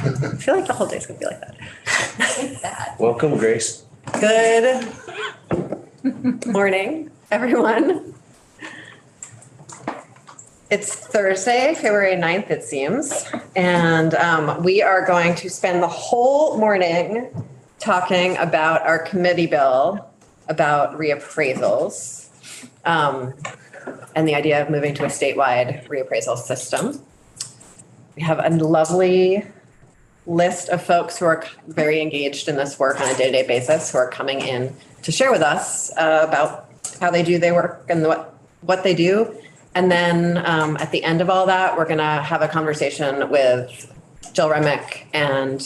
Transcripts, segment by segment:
I feel like the whole day's gonna be like that. It's that. Welcome, Grace. Good morning, everyone. It's Thursday, February 9th, it seems. And we are going to spend the whole morning talking about our committee bill about reappraisals and the idea of moving to a statewide reappraisal system. We have a lovely list of folks who are very engaged in this work on a day-to-day basis who are coming in to share with us about how they do their work and what they do. And then at the end of all that, we're going to have a conversation with Jill Remick and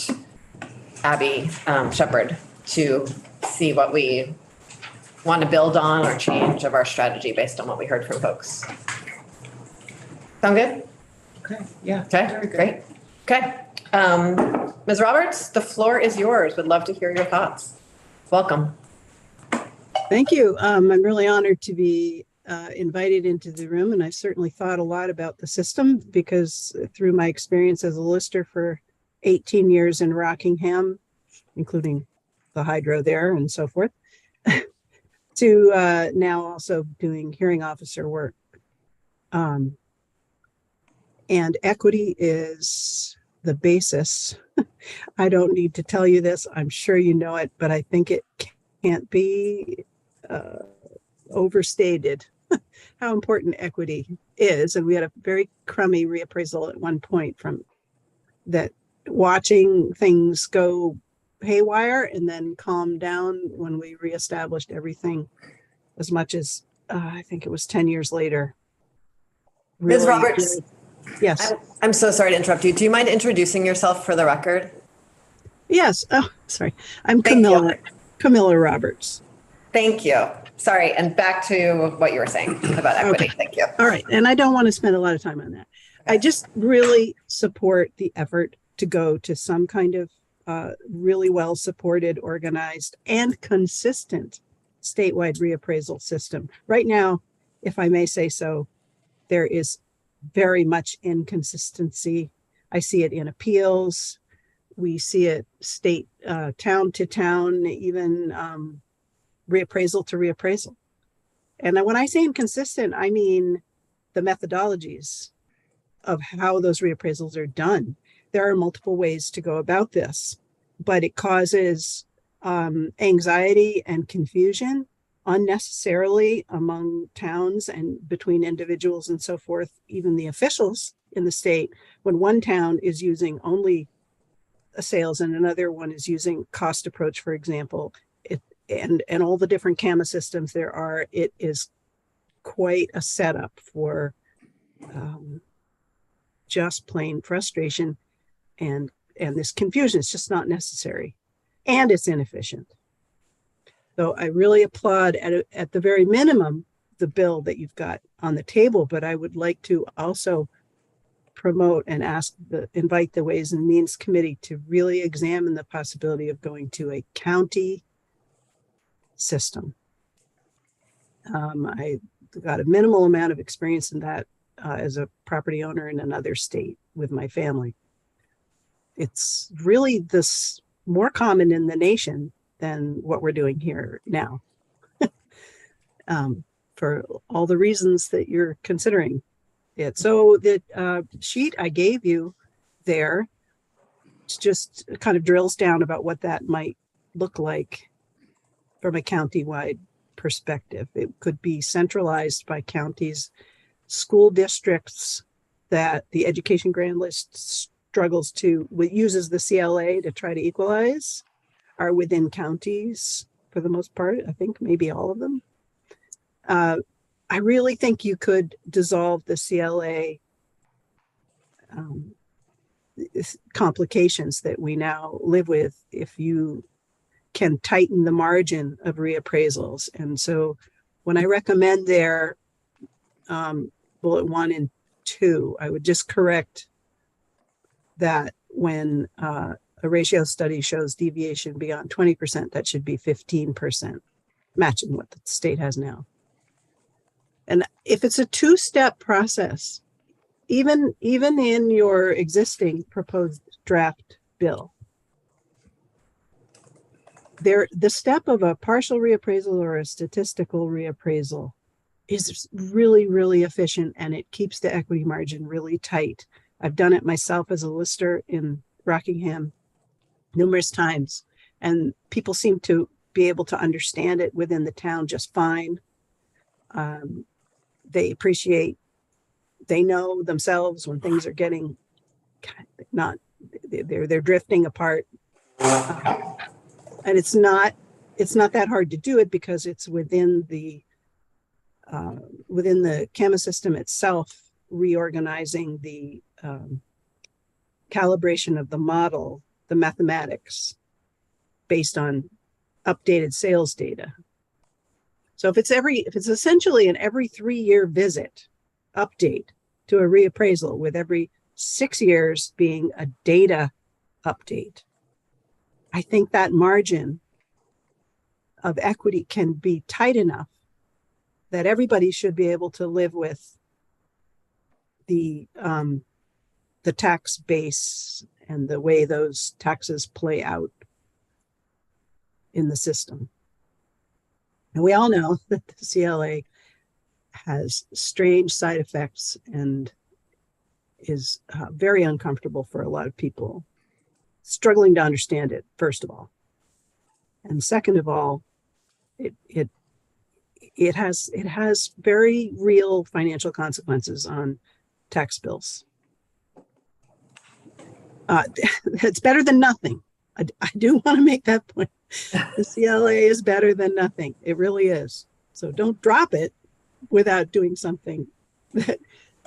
Abby Shepard to see what we want to build on or change of our strategy based on what we heard from folks. Sound good? Okay, yeah. Okay, great. Okay. Ms. Roberts, the floor is yours. Would love to hear your thoughts. Welcome. Thank you. I'm really honored to be invited into the room, and I certainly thought a lot about the system because through my experience as a lister for 18 years in Rockingham, including the hydro there and so forth, to now also doing hearing officer work. And equity is the basis. I don't need to tell you this. I'm sure you know it, but I think it can't be overstated how important equity is. And we had a very crummy reappraisal at one point from that, watching things go haywire and then calm down when we reestablished everything as much as I think it was 10 years later. Ms. Roberts. Yes. I'm so sorry to interrupt you. Do you mind introducing yourself for the record? Yes. Oh, sorry. I'm Thank you. Camilla Roberts. Thank you. Sorry. And back to what you were saying about equity. Okay. Thank you. All right. And I don't want to spend a lot of time on that. I just really support the effort to go to some kind of really well supported, organized, and consistent statewide reappraisal system. Right now, if I may say so, there is very much inconsistency. I see it in appeals. We see it state, town to town, even reappraisal to reappraisal. And when I say inconsistent, I mean the methodologies of how those reappraisals are done. There are multiple ways to go about this, but it causes anxiety and confusion unnecessarily among towns and between individuals and so forth, even the officials in the state, when one town is using only a sales and another one is using cost approach, for example, and all the different CAMA systems there are, it is quite a setup for just plain frustration and this confusion. It's just not necessary, and it's inefficient. So I really applaud at the very minimum the bill that you've got on the table, but I would like to also promote and invite the Ways and Means Committee to really examine the possibility of going to a county system. I got a minimal amount of experience in that as a property owner in another state with my family. It's really this more common in the nation than what we're doing here now, for all the reasons that you're considering it. So that sheet I gave you there just kind of drills down about what that might look like from a county-wide perspective. It could be centralized by counties, school districts that the education grand list struggles uses the CLA to try to equalize, are within counties for the most part. I think maybe all of them. I really think you could dissolve the CLA complications that we now live with if you can tighten the margin of reappraisals. And so when I recommend there, bullet 1 and 2, I would just correct that when a ratio study shows deviation beyond 20%, that should be 15%, matching what the state has now. And if it's a two-step process, even in your existing proposed draft bill, the step of a partial reappraisal or a statistical reappraisal is really, really efficient, and it keeps the equity margin really tight. I've done it myself as a lister in Rockingham numerous times, and people seem to be able to understand it within the town just fine. They know themselves when things are getting they're drifting apart. And it's not that hard to do it because it's within the CAMA system itself, reorganizing the calibration of the model, the mathematics based on updated sales data. So if it's essentially an every 3-year visit update to a reappraisal, with every 6 years being a data update, I think that margin of equity can be tight enough that everybody should be able to live with the tax base and the way those taxes play out in the system. And we all know that the CLA has strange side effects and is very uncomfortable for a lot of people struggling to understand it, first of all. And second of all, it has very real financial consequences on tax bills. It's better than nothing. I do want to make that point. The CLA is better than nothing. It really is. So don't drop it without doing something that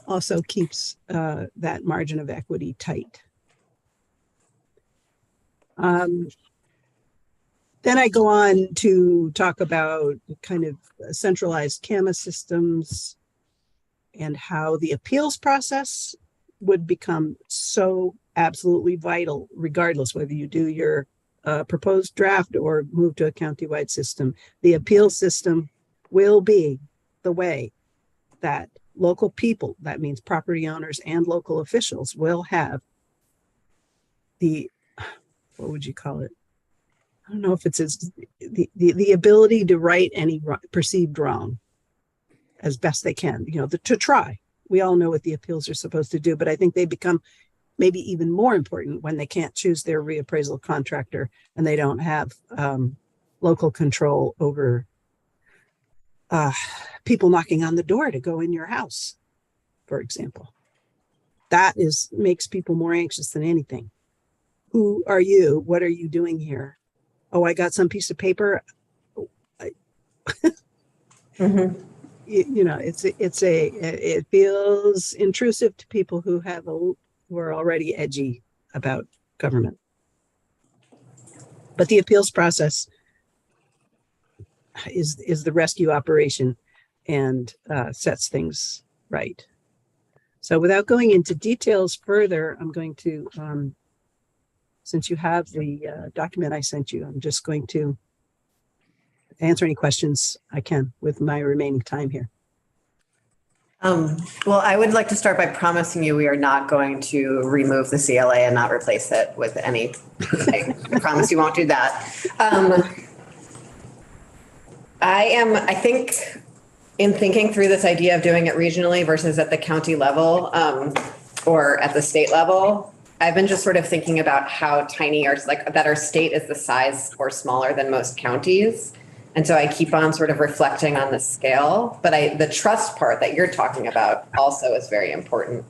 also keeps that margin of equity tight. Then I go on to talk about kind of centralized CAMA systems and how the appeals process would become so absolutely vital, regardless whether you do your proposed draft or move to a countywide system. The appeal system will be the way that local people, that means property owners and local officials, will have what would you call it? I don't know if it's the ability to right any perceived wrong as best they can, to try. We all know what the appeals are supposed to do, but I think they become maybe even more important when they can't choose their reappraisal contractor and they don't have local control over people knocking on the door to go in your house, for example. That makes people more anxious than anything. Who are you? What are you doing here? Oh, I got some piece of paper. Mm-hmm. It feels intrusive to people who are already edgy about government. But the appeals process is the rescue operation and sets things right. So without going into details further, I'm going to, since you have the document I sent you, I'm just going to answer any questions I can with my remaining time here. Well, I would like to start by promising you we are not going to remove the CLA and not replace it with anything. I promise you won't do that. I think in thinking through this idea of doing it regionally versus at the county level or at the state level, I've been just sort of thinking about how tiny that our state is the size or smaller than most counties. And so I keep on sort of reflecting on the scale, but the trust part that you're talking about also is very important.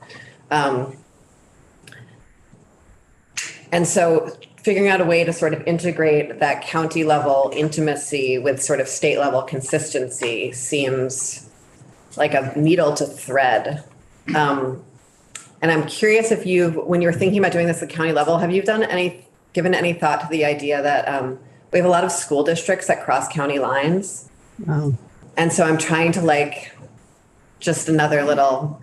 And so figuring out a way to sort of integrate that county level intimacy with sort of state level consistency seems like a needle to thread. And I'm curious if when you're thinking about doing this at the county level, have you given any thought to the idea that we have a lot of school districts that cross county lines? Wow. And so I'm trying to just another little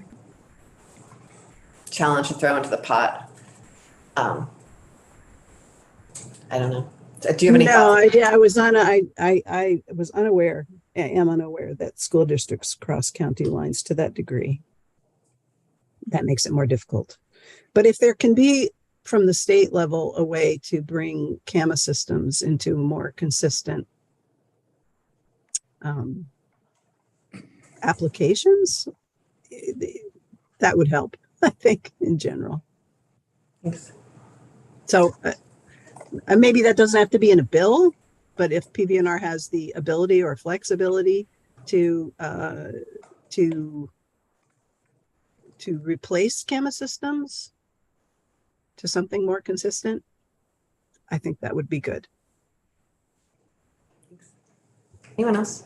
challenge to throw into the pot. I don't know. Do you have any thoughts? I was unaware. I am unaware that school districts cross county lines to that degree. That makes it more difficult. But if there can be from the state level a way to bring camera systems into more consistent applications, that would help, I think, in general. Thanks. So maybe that doesn't have to be in a bill, but if PVNR has the ability or flexibility to replace camera systems to something more consistent, I think that would be good. Anyone else?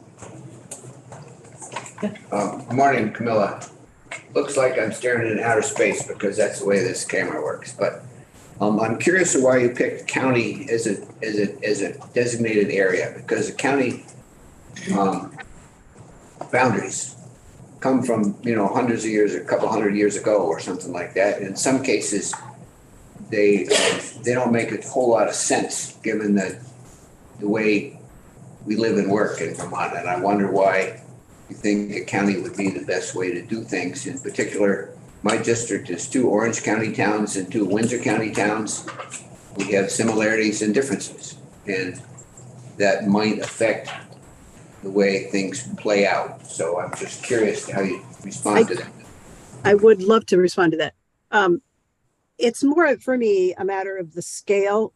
Good morning, Camilla. Looks like I'm staring into outer space because that's the way this camera works. But I'm curious why you picked county as a designated area, because the county boundaries come from, hundreds of years, a couple hundred years ago or something like that. In some cases, they don't make a whole lot of sense given the way we live and work in Vermont. And I wonder why you think a county would be the best way to do things. In particular, my district is 2 Orange County towns and 2 Windsor County towns. We have similarities and differences, and that might affect the way things play out. So I'm just curious how you respond to that. I would love to respond to that. It's more for me a matter of the scale.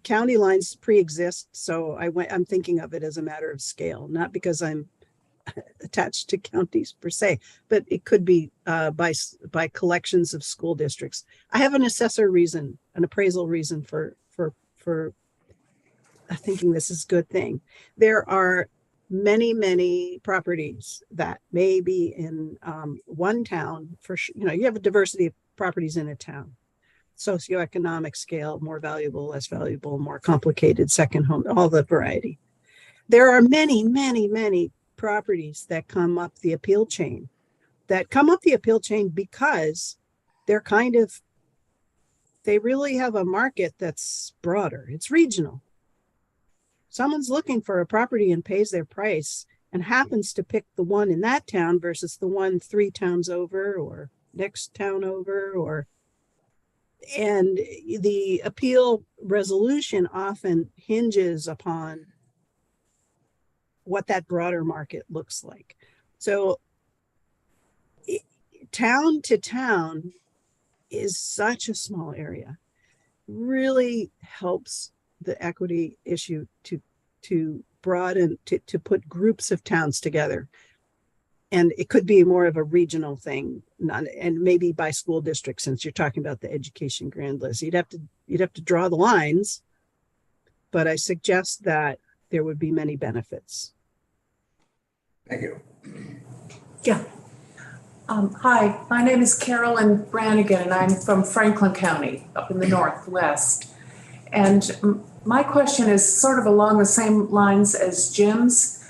County lines pre-exist, so I'm thinking of it as a matter of scale, not because I'm attached to counties per se, but it could be by collections of school districts. I have an assessor reason, an appraisal reason for thinking this is a good thing. There are many properties that may be in one town for you have a diversity of properties in a town. Socioeconomic scale, more valuable, less valuable, more complicated, second home, all the variety. There are many properties that come up the appeal chain because they really have a market that's broader. It's regional. Someone's looking for a property and pays their price and happens to pick the one in that town versus the one 3 towns over or next town over, and the appeal resolution often hinges upon what that broader market looks like. So town to town is such a small area, really helps the equity issue to broaden, to put groups of towns together. And it could be more of a regional thing, and maybe by school district, since you're talking about the education grand list. You'd have to draw the lines, but I suggest that there would be many benefits. Thank you. Yeah. Hi, my name is Carolyn Brannigan, and I'm from Franklin County up in the Northwest. And my question is sort of along the same lines as Jim's.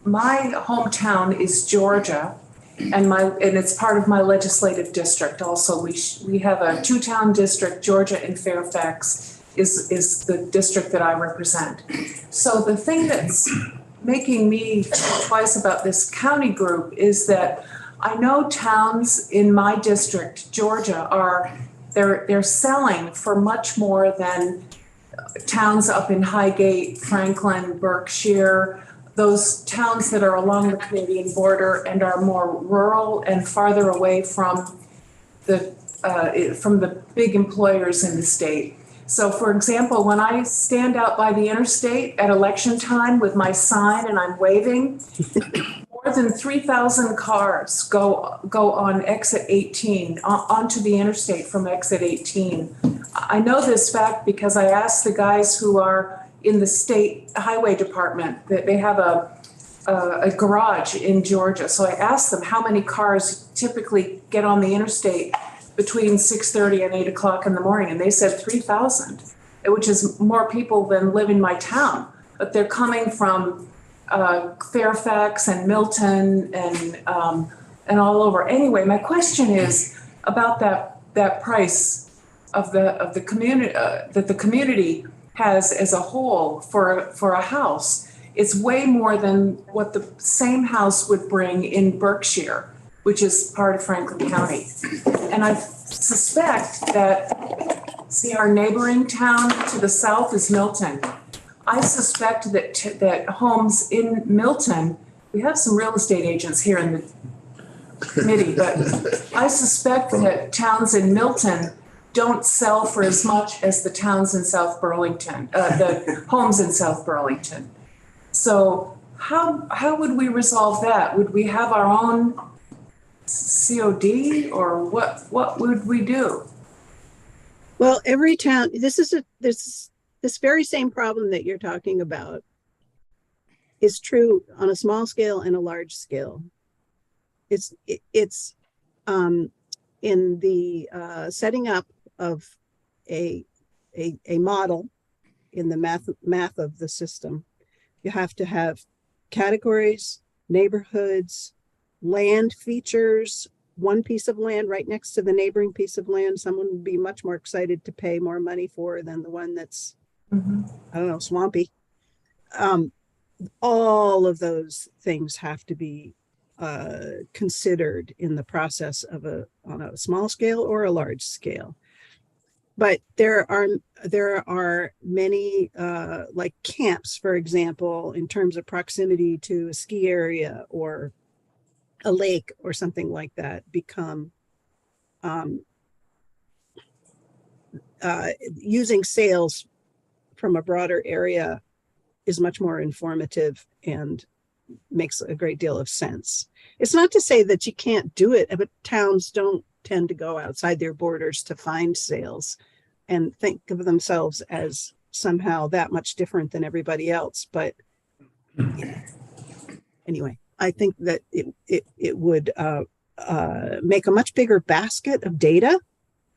My hometown is Georgia, and it's part of my legislative district. Also, we have a 2-town district. Georgia and Fairfax is the district that I represent. So the thing that's making me think twice about this county group is that I know towns in my district, Georgia, they're selling for much more than towns up in Highgate, Franklin, Berkshire, those towns that are along the Canadian border and are more rural and farther away from the big employers in the state. So for example, when I stand out by the interstate at election time with my sign and I'm waving, more than 3,000 cars go on exit 18, onto the interstate from exit 18. I know this fact because I asked the guys who are in the state highway department that they have a garage in Georgia. So I asked them how many cars typically get on the interstate between 6:30 and 8 o'clock in the morning. And they said 3,000, which is more people than live in my town. But they're coming from Fairfax and Milton and all over. Anyway, my question is about that price of the community that the community has as a whole for a house. It's way more than what the same house would bring in Berkshire, which is part of Franklin County. And I suspect that, see, our neighboring town to the south is Milton. I suspect that homes in Milton, we have some real estate agents here in the committee, but I suspect that towns in Milton don't sell for as much as the towns in South Burlington, the homes in South Burlington. So how would we resolve that? Would we have our own COD, or what would we do? Well, every town, this very same problem that you're talking about is true on a small scale and a large scale. It's in the setting up of a model in the math of the system. You have to have categories, neighborhoods, land features, one piece of land right next to the neighboring piece of land someone would be much more excited to pay more money for than the one that's, I don't know, swampy. All of those things have to be considered in the process of on a small scale or a large scale. But there are many like camps, for example, in terms of proximity to a ski area or a lake or something like that, become using sales from a broader area is much more informative and makes a great deal of sense. It's not to say that you can't do it, but towns don't tend to go outside their borders to find sales and think of themselves as somehow that much different than everybody else. But anyway, I think that it would make a much bigger basket of data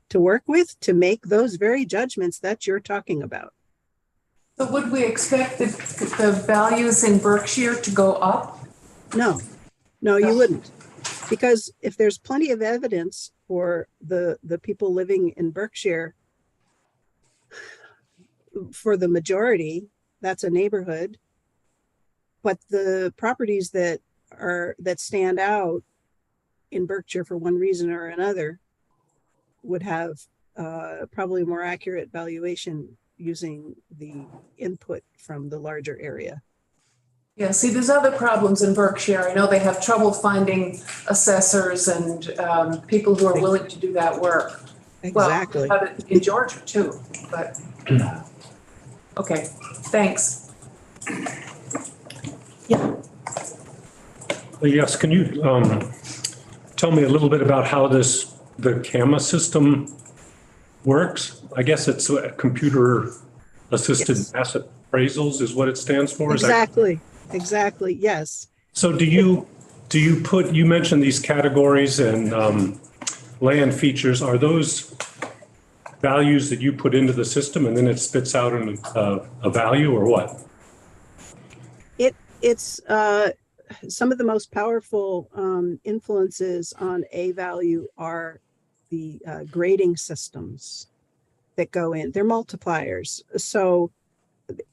to work with to make those very judgments that you're talking about. So would we expect the values in Berkshire to go up? No, you wouldn't. Because if there's plenty of evidence for the people living in Berkshire, for the majority, that's a neighborhood. But the properties that stand out in Berkshire for one reason or another would have probably more accurate valuation using the input from the larger area. Yeah, see, there's other problems in Berkshire. I know they have trouble finding assessors and people who are willing to do that work. Exactly. Well, in Georgia too, but okay, thanks. Yeah. Yes, can you tell me a little bit about how the CAMA system works? I guess it's a computer assisted asset appraisals is what it stands for. Exactly. Yes. So do you you mentioned these categories and land features. Are those values that you put into the system and then it spits out a value, or what? It's some of the most powerful influences on a value are the grading systems that go in. They're multipliers. So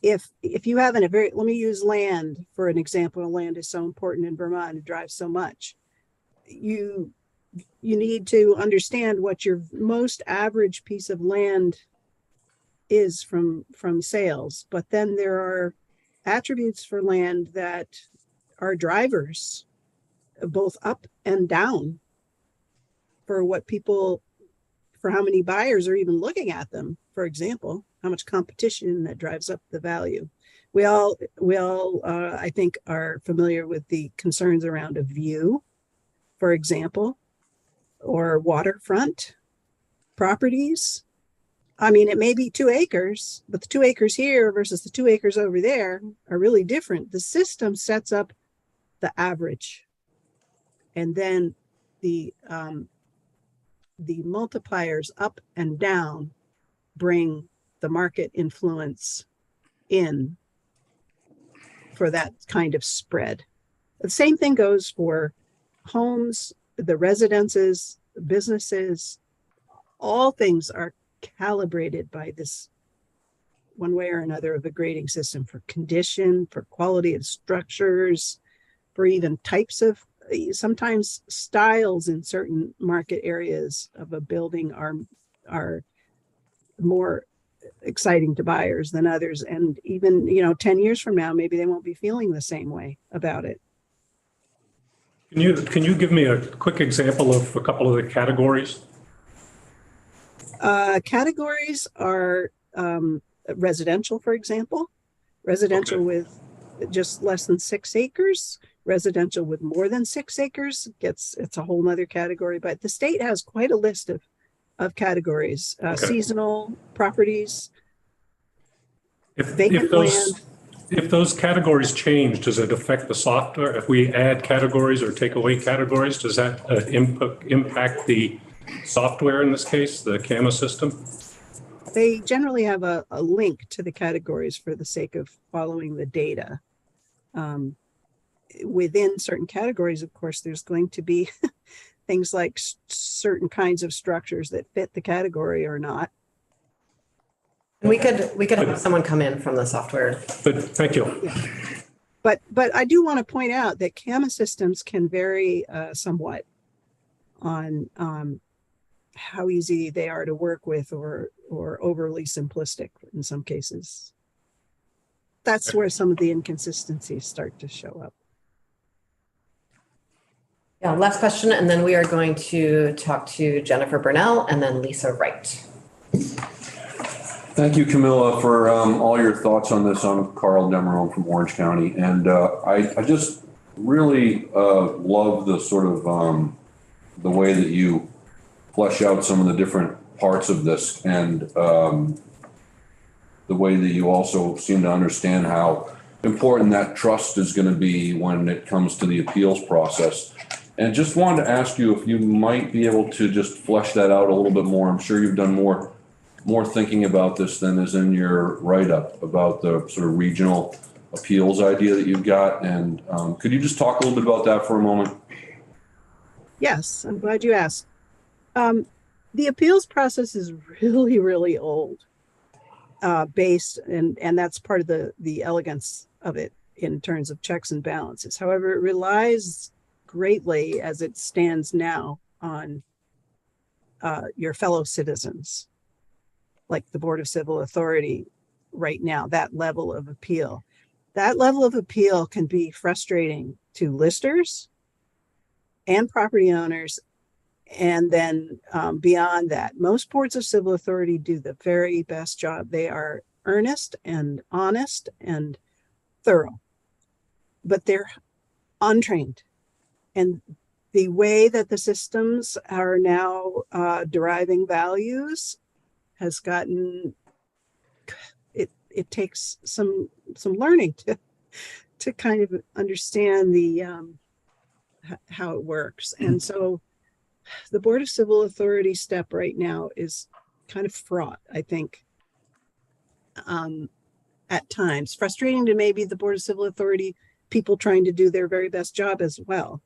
if you have let me use land for an example. Land is so important in Vermont, it drives so much. You need to understand what your most average piece of land is from sales, but then there are attributes for land that are drivers both up and down for how many buyers are even looking at them. For example, how much competition that drives up the value. We all I think are familiar with the concerns around a view, for example, or waterfront properties. I mean, it may be 2 acres, but the 2 acres here versus the 2 acres over there are really different. The system sets up the average, and then the multipliers up and down bring the market influence in for that kind of spread. The same thing goes for homes, the residences, businesses. All things are calibrated by this one way or another of a grading system for condition, for quality of structures, for even types of sometimes styles in certain market areas of a building are more exciting to buyers than others. And even, 10 years from now, maybe they won't be feeling the same way about it. Can you give me a quick example of a couple of the categories? Categories are residential, for example, residential with just less than 6 acres, residential with more than 6 acres it's a whole nother category, but the state has quite a list of categories, seasonal properties, vacant land. If those categories change, does it affect the software? If we add categories or take away categories, does that impact the software in this case, the CAMA system? They generally have a link to the categories for the sake of following the data. Within certain categories, of course, there's going to be things like certain kinds of structures that fit the category or not. We could have someone come in from the software. But thank you. Yeah. But I do want to point out that CAMA systems can vary somewhat on how easy they are to work with or overly simplistic in some cases. That's where some of the inconsistencies start to show up. Yeah, last question, and then we are going to talk to Jennifer Burnell and then Lisa Wright. Thank you, Camilla, for all your thoughts on this. I'm Carl Demerone from Orange County, and I just really love the sort of the way that you flesh out some of the different parts of this, and the way that you also seem to understand how important that trust is going to be when it comes to the appeals process. And just wanted to ask you if you might be able to just flesh that out a little bit more. I'm sure you've done more thinking about this than is in your write-up about the sort of regional appeals idea that you've got. And could you just talk a little bit about that for a moment? Yes, I'm glad you asked. The appeals process is really, really old, based, and that's part of the elegance of it in terms of checks and balances. However, it relies greatly as it stands now on your fellow citizens, like the Board of Civil Authority right now, that level of appeal. That level of appeal can be frustrating to listers and property owners. And then beyond that, most boards of civil authority do the very best job. They are earnest and honest and thorough, but they're untrained. And the way that the systems are now deriving values has gotten, it takes some learning to kind of understand the how it works. And so the Board of Civil Authority step right now is kind of fraught, I think, at times. Frustrating to maybe the Board of Civil Authority people trying to do their very best job as well.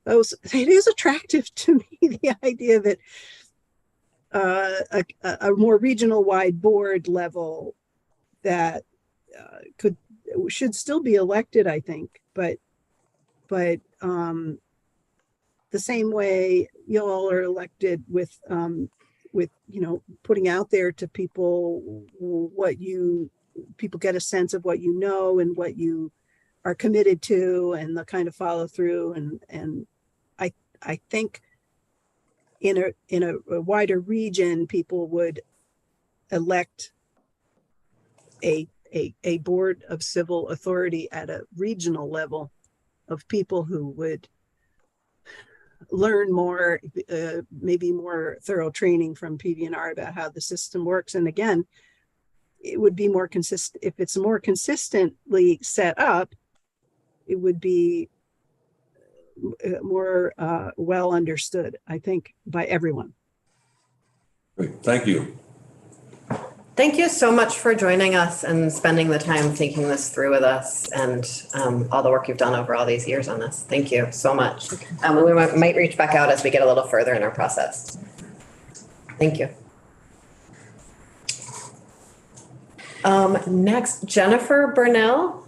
It is attractive to me, the idea that a more regional wide board level that should still be elected, I think, but the same way you all are elected with putting out there to people what people get a sense of what you know and what you are committed to and the kind of follow through, and I think in a wider region people would elect a board of civil authority at a regional level of people who would learn more, maybe more thorough training from PV&R about how the system works. And again, it would be more consistent. If it's more consistently set up, it would be more well understood, I think, by everyone. Great. Thank you. Thank you so much for joining us and spending the time thinking this through with us, and all the work you've done over all these years on this. Thank you so much. We might reach back out as we get a little further in our process. Thank you. Next, Jennifer Burnell.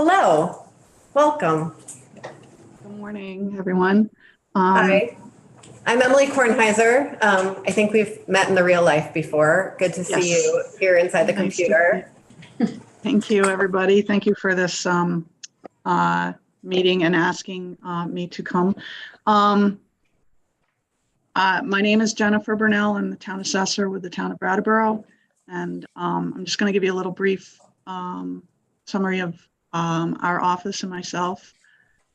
Hello, welcome. Good morning, everyone. Hi, I'm Emily Kornheiser. I think we've met in the real life before. Good to see Yes. you here inside the Nice to- computer. Thank you, everybody. Thank you for this meeting and asking me to come. My name is Jennifer Burnell. I'm the town assessor with the town of Brattleboro. And I'm just going to give you a little brief summary of our office and myself.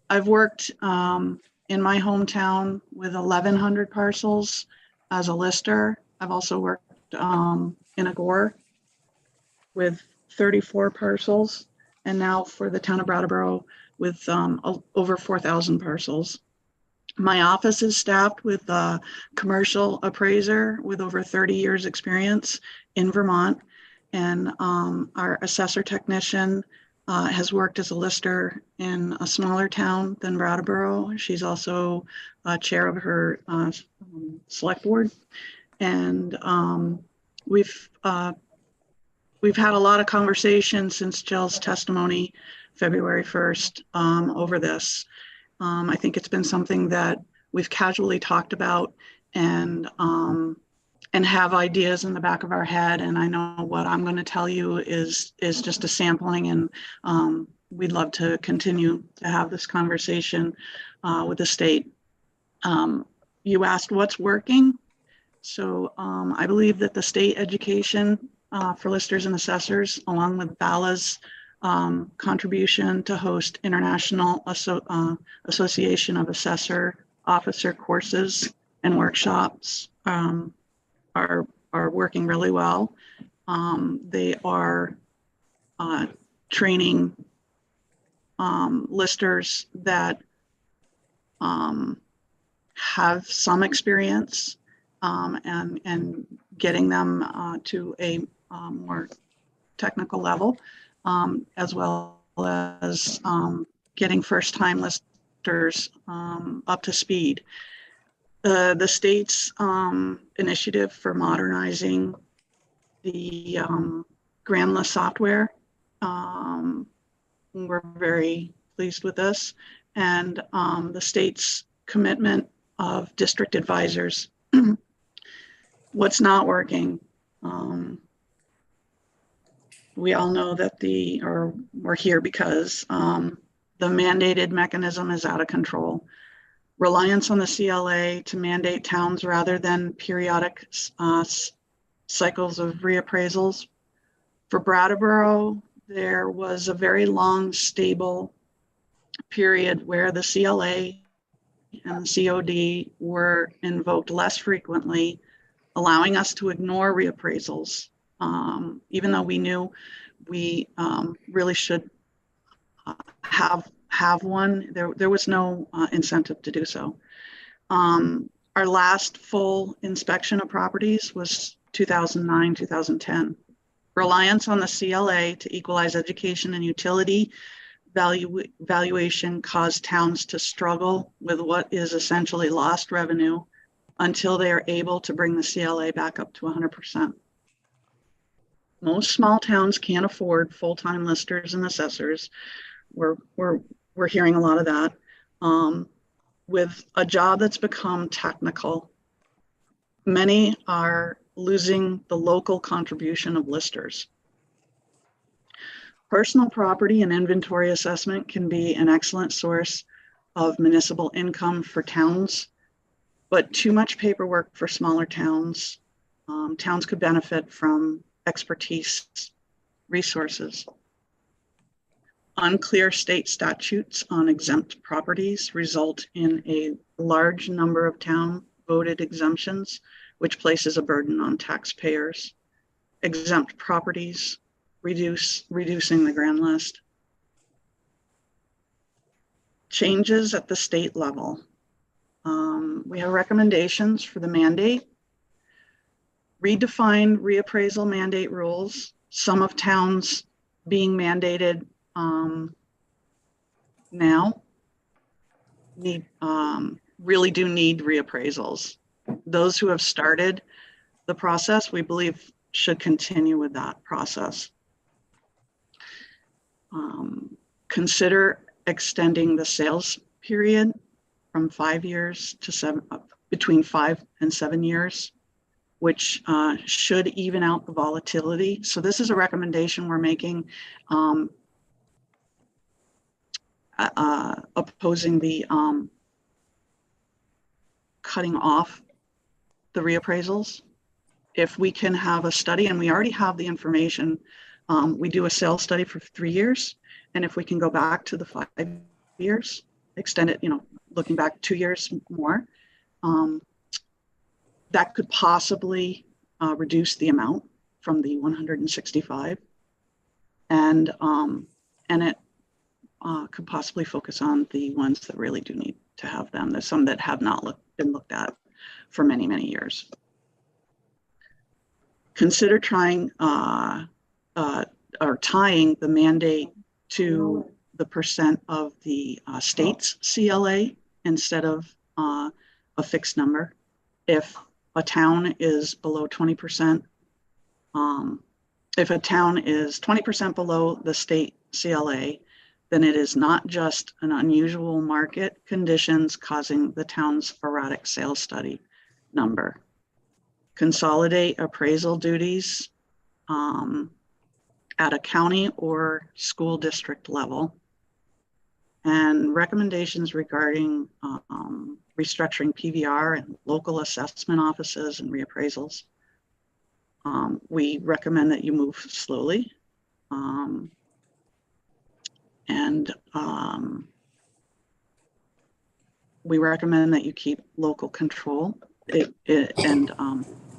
I've worked in my hometown with 1,100 parcels as a lister. I've also worked in Agore with 34 parcels, and now for the town of Brattleboro with over 4,000 parcels. My office is staffed with a commercial appraiser with over 30 years experience in Vermont, and our assessor technician has worked as a lister in a smaller town than Brattleboro. She's also chair of her select board. And we've had a lot of conversation since Jill's testimony February 1st over this. I think it's been something that we've casually talked about and have ideas in the back of our head. And I know what I'm going to tell you is just a sampling, and we'd love to continue to have this conversation with the state. You asked what's working. So I believe that the state education for listers and assessors, along with BALA's contribution to host International Association of Assessor Officer courses and workshops, are working really well. They are training listers that have some experience and getting them to a more technical level, as well as getting first-time listers up to speed. The state's initiative for modernizing the Grandlist software, we're very pleased with this, and the state's commitment of district advisors. What's not working? We all know that we're here because the mandated mechanism is out of control. Reliance on the CLA to mandate towns rather than periodic cycles of reappraisals. For Brattleboro, there was a very long, stable period where the CLA and the COD were invoked less frequently, allowing us to ignore reappraisals, even though we knew we really should have one. There was no incentive to do so. Our last full inspection of properties was 2009, 2010. Reliance on the CLA to equalize education and utility valuation caused towns to struggle with what is essentially lost revenue until they are able to bring the CLA back up to 100%. Most small towns can't afford full-time listers and assessors. We're hearing a lot of that. With a job that's become technical, many are losing the local contribution of listers. Personal property and inventory assessment can be an excellent source of municipal income for towns, but too much paperwork for smaller towns. Towns could benefit from expertise resources. Unclear state statutes on exempt properties result in a large number of town voted exemptions, which places a burden on taxpayers. Exempt properties reducing the grand list. Changes at the state level. We have recommendations for the mandate. Redefine reappraisal mandate rules. Some of towns being mandated now really do need reappraisals. Those who have started the process, we believe, should continue with that process. consider extending the sales period from 5 years to between 5 and 7 years, which should even out the volatility. So this is a recommendation we're making, opposing the cutting off the reappraisals. If we can have a study, and we already have the information, we do a sales study for 3 years. And if we can go back to the 5 years, extend it, looking back 2 years more, that could possibly reduce the amount from the 165. And it could possibly focus on the ones that really do need to have them. There's some that have not been looked at for many, many years. Consider trying or tying the mandate to the percent of the state's CLA instead of a fixed number. If a town is below 20%, if a town is 20% below the state CLA, then it is not just an unusual market conditions causing the town's erratic sales study number. Consolidate appraisal duties at a county or school district level, and recommendations regarding restructuring PVR and local assessment offices and reappraisals. We recommend that you move slowly. We recommend that you keep local control and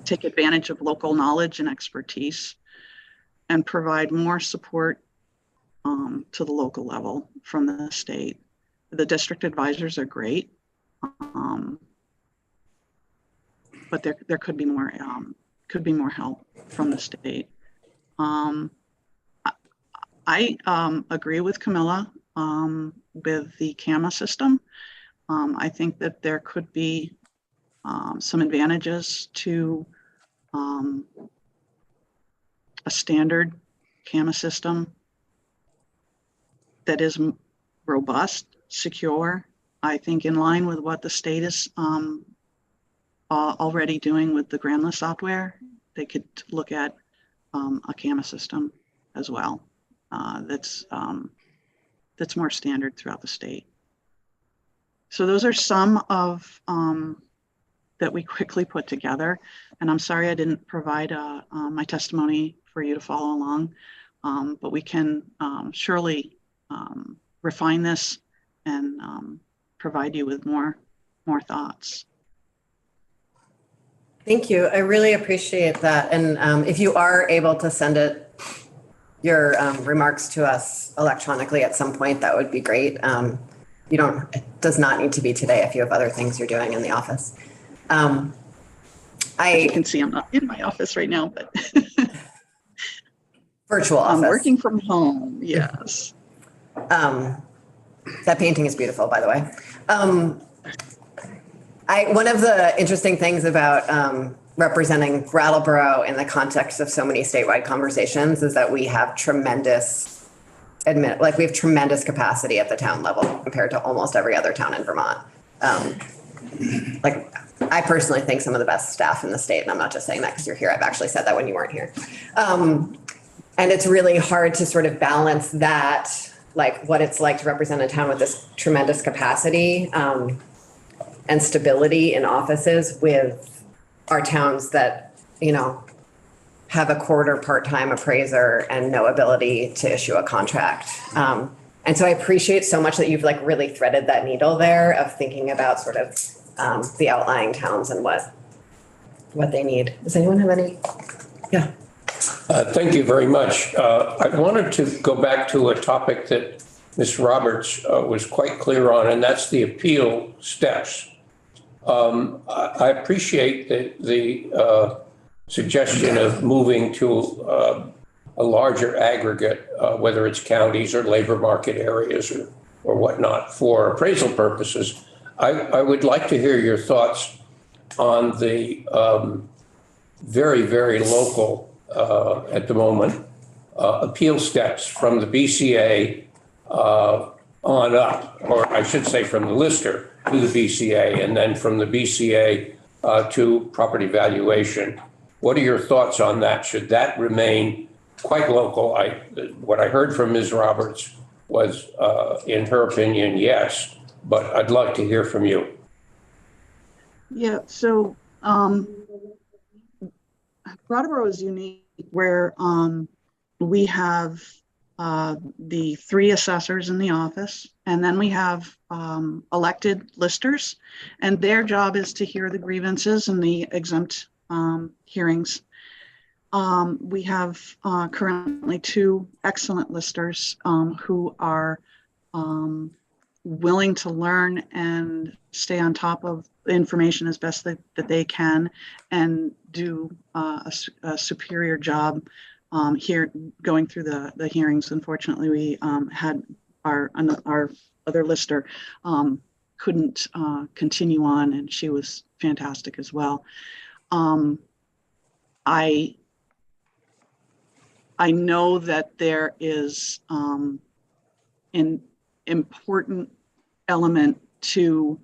take advantage of local knowledge and expertise, and provide more support to the local level from the state. The district advisors are great, but there could be more help from the state. I agree with Camilla with the CAMA system. I think that there could be some advantages to a standard CAMA system that is robust, secure, I think in line with what the state is already doing with the Grandless software. They could look at a CAMA system as well that's more standard throughout the state. So those are some of that we quickly put together. And I'm sorry I didn't provide my testimony for you to follow along, but we can surely refine this and provide you with more thoughts. Thank you. I really appreciate that. And if you are able to send your remarks to us electronically at some point, that would be great. It does not need to be today if you have other things you're doing in the office. As you can see, I'm not in my office right now, but virtual office. I'm working from home. Yes. That painting is beautiful, by the way. One of the interesting things about representing Brattleboro in the context of so many statewide conversations is that we have tremendous capacity at the town level compared to almost every other town in Vermont. I personally think some of the best staff in the state, and I'm not just saying that because you're here. I've actually said that when you weren't here. And it's really hard to sort of balance that, like what it's like to represent a town with this tremendous capacity and stability in offices with our towns that, have a quarter part-time appraiser and no ability to issue a contract. And so I appreciate so much that you've really threaded that needle there of thinking about sort of the outlying towns and what they need. Does anyone have any? Yeah. Thank you very much. I wanted to go back to a topic that Ms. Roberts was quite clear on, and that's the appeal steps. I appreciate the suggestion of moving to a larger aggregate, whether it's counties or labor market areas or whatnot for appraisal purposes. I would like to hear your thoughts on the very, very local, at the moment, appeal steps from the BCA on up, or I should say from the lister to the BCA, and then from the BCA to property valuation. What are your thoughts on that? Should that remain quite local? What I heard from Ms. Roberts was, in her opinion, yes, but I'd like to hear from you. Yeah, so Brattleboro is unique where we have the 3 assessors in the office, and then we have elected listers, and their job is to hear the grievances and the exempt hearings. We have currently 2 excellent listers who are willing to learn and stay on top of the information as best that they can, and do a superior job here going through the hearings. Unfortunately, we had our other lister couldn't continue on, and she was fantastic as well. I know that there is an important element to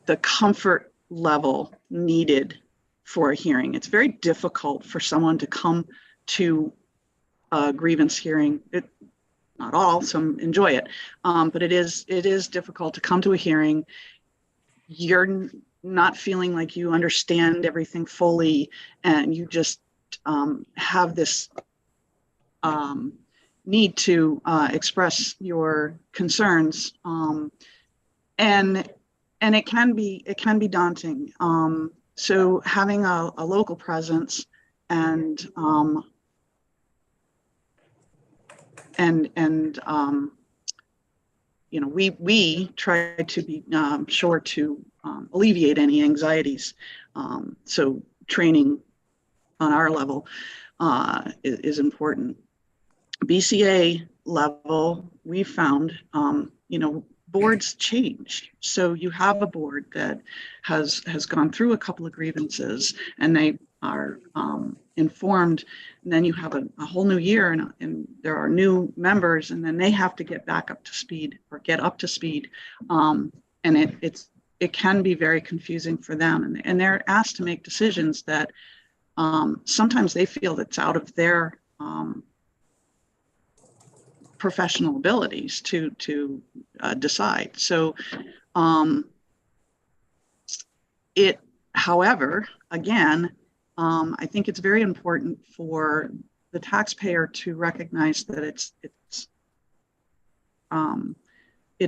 the comfort level needed for a hearing. It's very difficult for someone to come to a grievance hearing. Not all, some enjoy it, but it is difficult to come to a hearing. You're not feeling like you understand everything fully, and you just have this need to express your concerns, and it can be daunting. So having a local presence and you know, we try to be sure to alleviate any anxieties. So training on our level is important. BCA level, we found, you know, boards change. So you have a board that has gone through a couple of grievances, and they are informed, and then you have a whole new year, and there are new members, and then they have to get back up to speed or get up to speed. And it can be very confusing for them, and they're asked to make decisions that sometimes they feel that's out of their professional abilities to decide. So however, again, I think it's very important for the taxpayer to recognize that it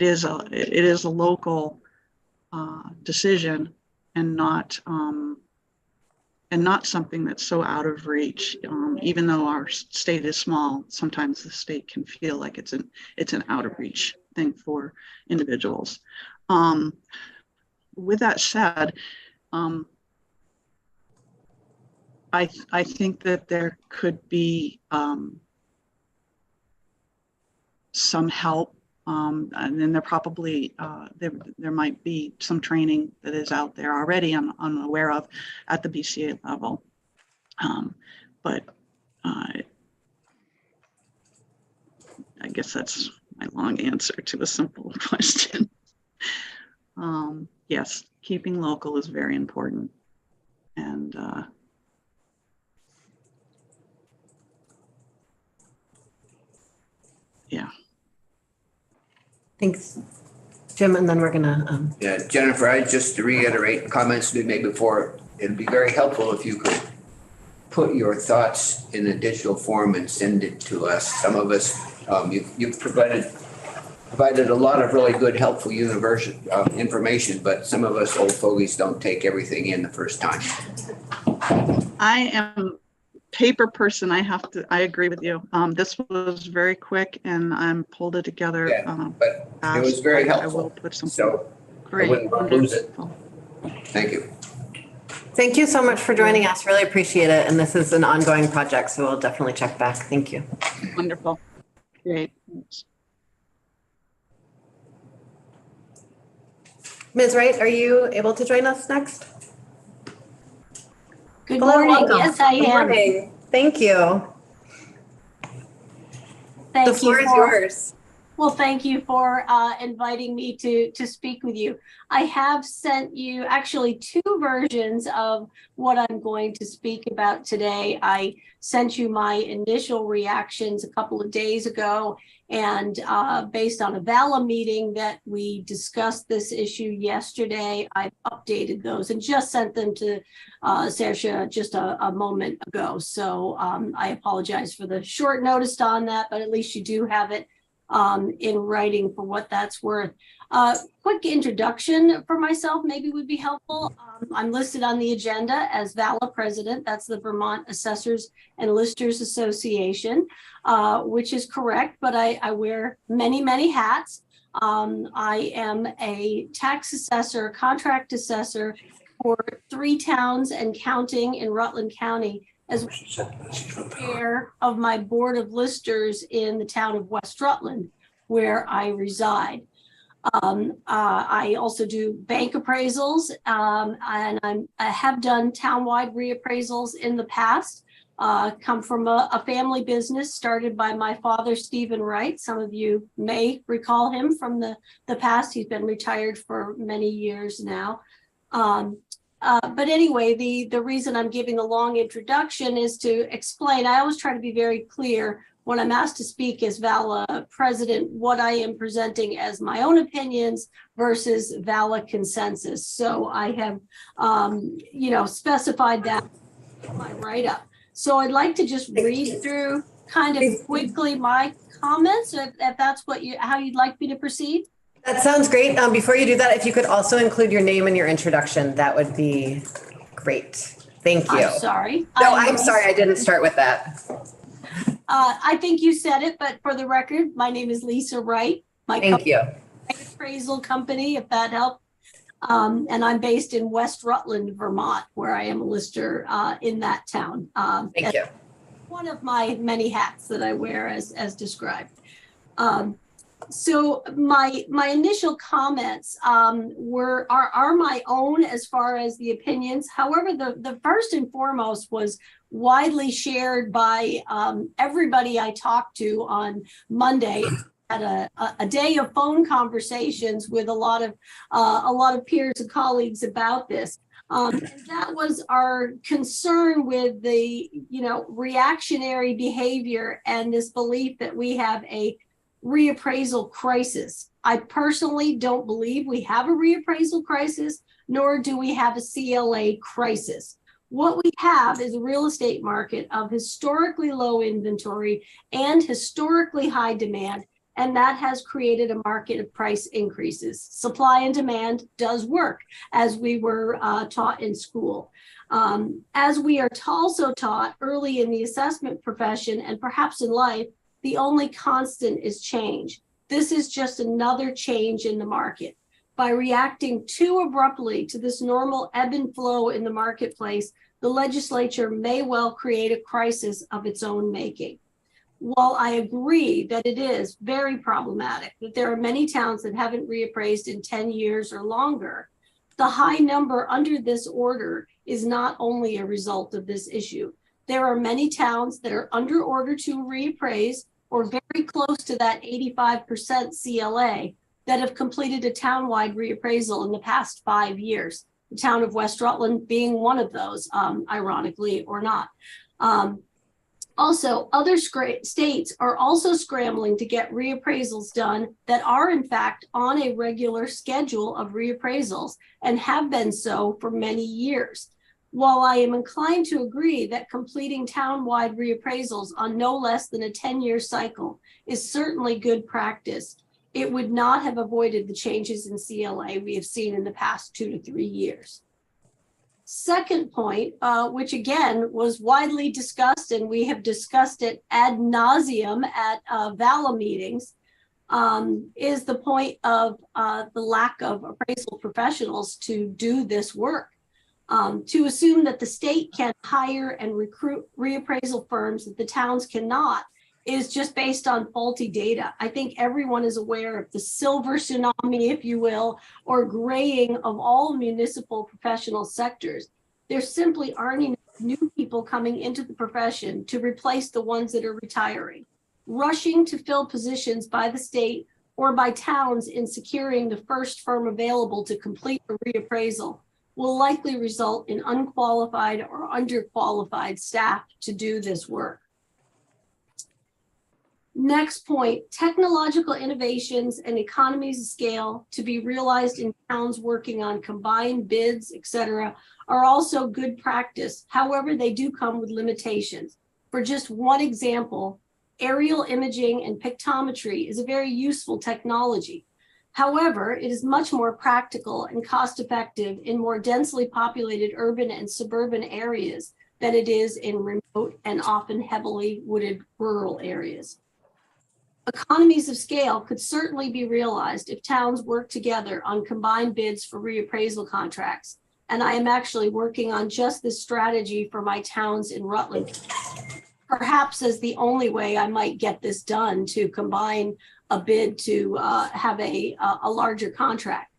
is a local decision, and not something that's so out of reach. Even though our state is small, sometimes the state can feel like it's an out of reach thing for individuals. With that said, I think that there could be some help, and then there probably there might be some training that is out there already. I'm unaware of at the BCA level, but I guess that's my long answer to a simple question. Yes, keeping local is very important, and yeah. Thanks, Jim, and then we're gonna. Yeah, Jennifer, just to reiterate comments we made before, it'd be very helpful if you could put your thoughts in a digital form and send it to us. Some of us, you've provided a lot of really good, helpful information, but some of us old fogies don't take everything in the first time. I am paper person. I agree with you. This was very quick, and I'm pulled it together. Yeah, but it was very helpful. I will put some. So Great. I wouldn't lose it. Thank you. Thank you so much for joining us. Really appreciate it. And this is an ongoing project, so we'll definitely check back. Thank you. Wonderful. Great. Thanks. Ms. Wright, are you able to join us next? Good Hello, morning. welcome. Yes, I Good am. morning. Thank you. The Thank floor you is for, yours. well, thank you for inviting me to speak with you. I have sent you actually two versions of what I'm going to speak about today. I sent you my initial reactions a couple of days ago, and based on a VALA meeting that we discussed this issue yesterday, I've updated those and just sent them to Saoirse just a moment ago. So I apologize for the short notice on that, but at least you do have it in writing for what that's worth. Quick introduction for myself maybe would be helpful. I'm listed on the agenda as VALA president. That's the Vermont Assessors and Listers Association, which is correct, but I wear many, many hats. I am a tax assessor, contract assessor for 3 towns and counting in Rutland County, as chair of my board of listers in the town of West Rutland, where I reside. I also do bank appraisals, and I have done townwide reappraisals in the past. Come from a family business started by my father, Stephen Wright. Some of you may recall him from the past. He's been retired for many years now. But anyway, the reason I'm giving a long introduction is to explain. I always try to be very clear when I'm asked to speak as VALA president, what I am presenting as my own opinions versus VALA consensus. So I have, specified that in my write-up. So I'd like to just read through kind of quickly my comments, if that's how you'd like me to proceed. That sounds great. Before you do that, if you could also include your name and your introduction, that would be great. Thank you. I'm sorry. No, I'm sorry. I didn't start with that. I think you said it, but for the record, my name is Lisa Wright. Thank you. Appraisal company, if that helps. And I'm based in West Rutland, Vermont, where I am a lister in that town. Thank you. One of my many hats that I wear as described. So my initial comments are my own as far as the opinions. However, the first and foremost was widely shared by everybody I talked to on Monday. Had a day of phone conversations with a lot of peers and colleagues about this. And that was our concern with the reactionary behavior and this belief that we have a reappraisal crisis. I personally don't believe we have a reappraisal crisis, nor do we have a CLA crisis. What we have is a real estate market of historically low inventory and historically high demand, and that has created a market of price increases. Supply and demand does work, as we were taught in school. As we are also taught early in the assessment profession and perhaps in life, the only constant is change. This is just another change in the market. By reacting too abruptly to this normal ebb and flow in the marketplace, the legislature may well create a crisis of its own making. While I agree that it is very problematic that there are many towns that haven't reappraised in 10 years or longer, the high number under this order is not only a result of this issue. There are many towns that are under order to reappraise or very close to that 85% CLA that have completed a townwide reappraisal in the past 5 years. The town of West Rutland being one of those, ironically or not. Also, other states are also scrambling to get reappraisals done that are in fact on a regular schedule of reappraisals and have been so for many years. While I am inclined to agree that completing town-wide reappraisals on no less than a 10-year cycle is certainly good practice, it would not have avoided the changes in CLA we have seen in the past 2 to 3 years. Second point, which again was widely discussed, and we have discussed it ad nauseum at VALA meetings, is the point of the lack of appraisal professionals to do this work. To assume that the state can hire and recruit reappraisal firms that the towns cannot is just based on faulty data. I think everyone is aware of the silver tsunami, if you will, or graying of all municipal professional sectors. There simply aren't enough new people coming into the profession to replace the ones that are retiring. rushing to fill positions by the state or by towns in securing the first firm available to complete the reappraisal will likely result in unqualified or underqualified staff to do this work. Next point, technological innovations and economies of scale to be realized in towns working on combined bids, et cetera, are also good practice. However, they do come with limitations. For just one example, aerial imaging and pictometry is a very useful technology. However, it is much more practical and cost-effective in more densely populated urban and suburban areas than it is in remote and often heavily wooded rural areas. Economies of scale could certainly be realized if towns work together on combined bids for reappraisal contracts. And I am actually working on just this strategy for my towns in Rutland. Perhaps as the only way I might get this done, to combine a bid to have a larger contract.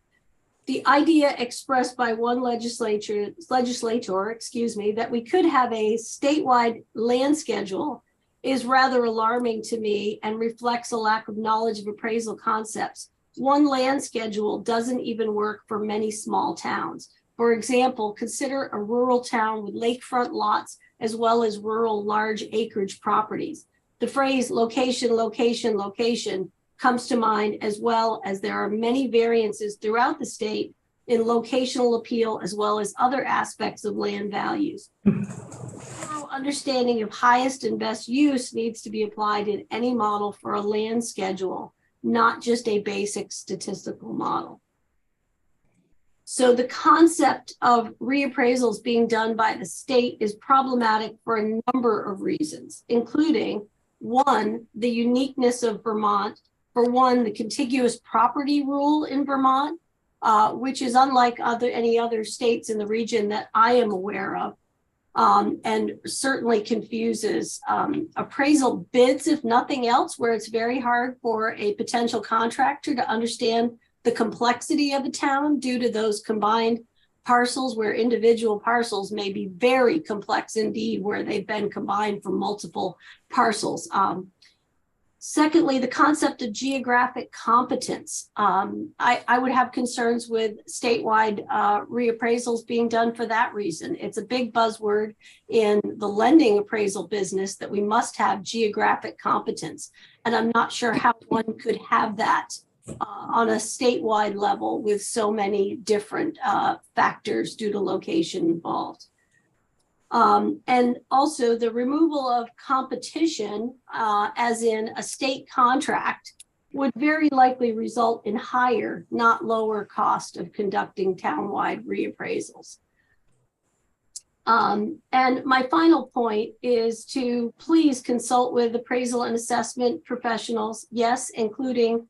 The idea expressed by one legislator, that we could have a statewide land schedule is rather alarming to me and reflects a lack of knowledge of appraisal concepts. One land schedule doesn't even work for many small towns. For example, consider a rural town with lakefront lots as well as rural large acreage properties. The phrase location, location, location comes to mind, as well as there are many variances throughout the state in locational appeal as well as other aspects of land values. Understanding of highest and best use needs to be applied in any model for a land schedule, not just a basic statistical model. So the concept of reappraisals being done by the state is problematic for a number of reasons, including one, the uniqueness of Vermont. For one, the contiguous property rule in Vermont, which is unlike any other states in the region that I am aware of. And certainly confuses appraisal bids, if nothing else, where it's very hard for a potential contractor to understand the complexity of a town due to those combined parcels, where individual parcels may be very complex indeed, where they've been combined from multiple parcels. Secondly, the concept of geographic competence. I would have concerns with statewide reappraisals being done for that reason. It's a big buzzword in the lending appraisal business that we must have geographic competence. And I'm not sure how one could have that on a statewide level with so many different factors due to location involved. And also the removal of competition, as in a state contract, would very likely result in higher, not lower cost of conducting townwide reappraisals. And my final point is to please consult with appraisal and assessment professionals, yes, including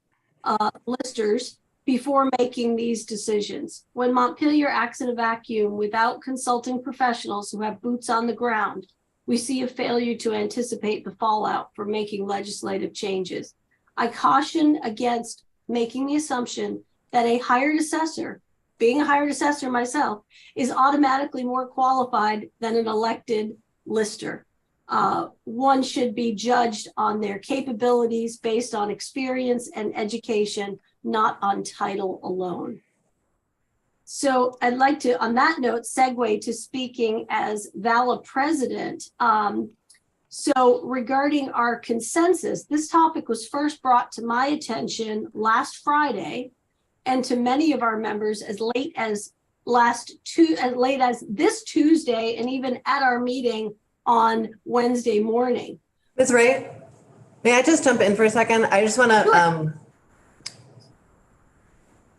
listers, before making these decisions. When Montpelier acts in a vacuum without consulting professionals who have boots on the ground, we see a failure to anticipate the fallout for making legislative changes. I caution against making the assumption that a hired assessor, being a hired assessor myself, is automatically more qualified than an elected lister. One should be judged on their capabilities based on experience and education, not on title alone. So I'd like to, on that note, segue to speaking as VALA president. So regarding our consensus, this topic was first brought to my attention last Friday, and to many of our members as late as this Tuesday, and even at our meeting on Wednesday morning. Ms. Wright, may I just jump in for a second? I just want to,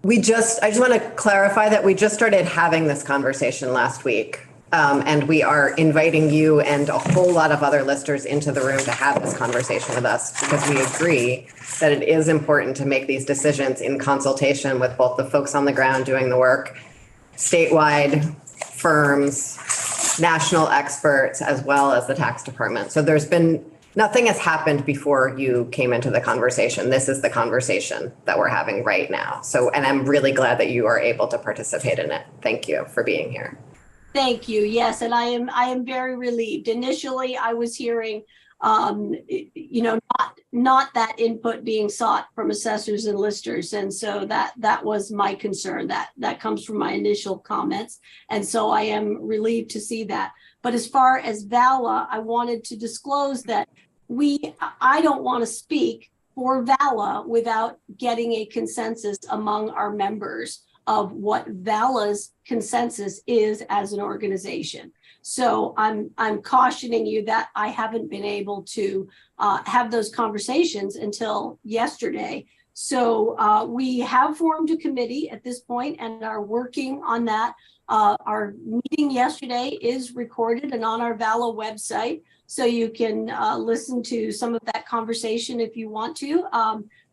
I just want to clarify that we just started having this conversation last week. And we are inviting you and a whole lot of other listers into the room to have this conversation with us, because we agree that it is important to make these decisions in consultation with both the folks on the ground doing the work, statewide firms, national experts, as well as the tax department. So nothing has happened before you came into the conversation. This is the conversation that we're having right now. So, and I'm really glad that you are able to participate in it. Thank you for being here. Thank you. Yes, and I am very relieved. Initially, I was hearing not that input being sought from assessors and listers. And so that was my concern. That comes from my initial comments. And so I am relieved to see that. But as far as VALA, I wanted to disclose that I don't want to speak for VALA without getting a consensus among our members of what VALA's consensus is as an organization. So I'm cautioning you that I haven't been able to have those conversations until yesterday. So we have formed a committee at this point and are working on that. Our meeting yesterday is recorded and on our VALA website, so you can listen to some of that conversation if you want to.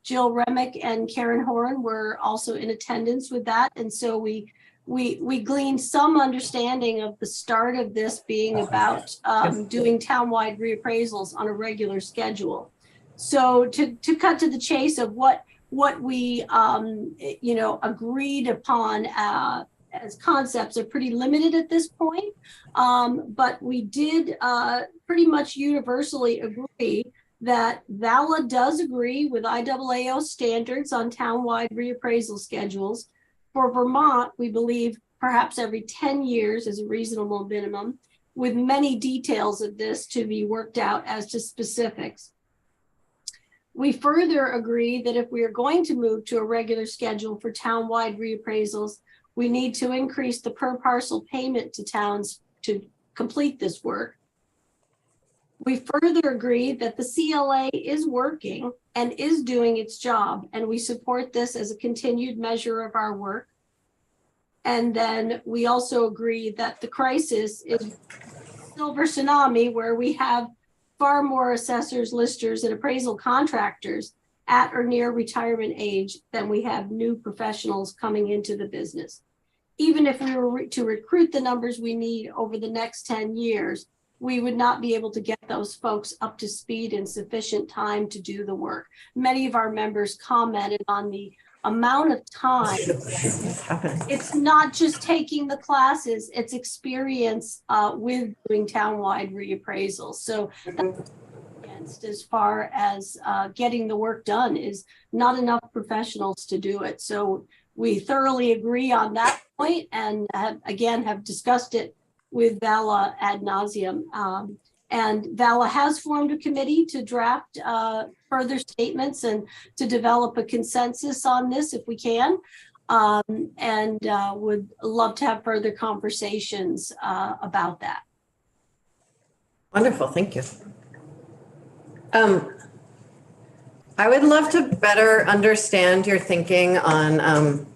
Jill Remick and Karen Horn were also in attendance with that, and so we gleaned some understanding of the start of this being about doing townwide reappraisals on a regular schedule. So to cut to the chase of what we agreed upon as concepts are pretty limited at this point, but we did pretty much universally agree that VALA does agree with IAAO standards on townwide reappraisal schedules. For Vermont, we believe perhaps every 10 years is a reasonable minimum, with many details of this to be worked out as to specifics. We further agree that if we are going to move to a regular schedule for townwide reappraisals, we need to increase the per parcel payment to towns to complete this work. We further agree that the CLA is working and is doing its job, and we support this as a continued measure of our work. And then we also agree that the crisis is silver tsunami, where we have far more assessors, listers, and appraisal contractors at or near retirement age than we have new professionals coming into the business. Even if we were to recruit the numbers we need over the next 10 years, we would not be able to get those folks up to speed in sufficient time to do the work. Many of our members commented on the amount of time. It's not just taking the classes, it's experience with doing townwide reappraisals. So that's as far as getting the work done is not enough professionals to do it. So we thoroughly agree on that point and have discussed it with VALA ad nauseum. And VALA has formed a committee to draft further statements and to develop a consensus on this if we can, and would love to have further conversations about that. Wonderful, thank you. I would love to better understand your thinking on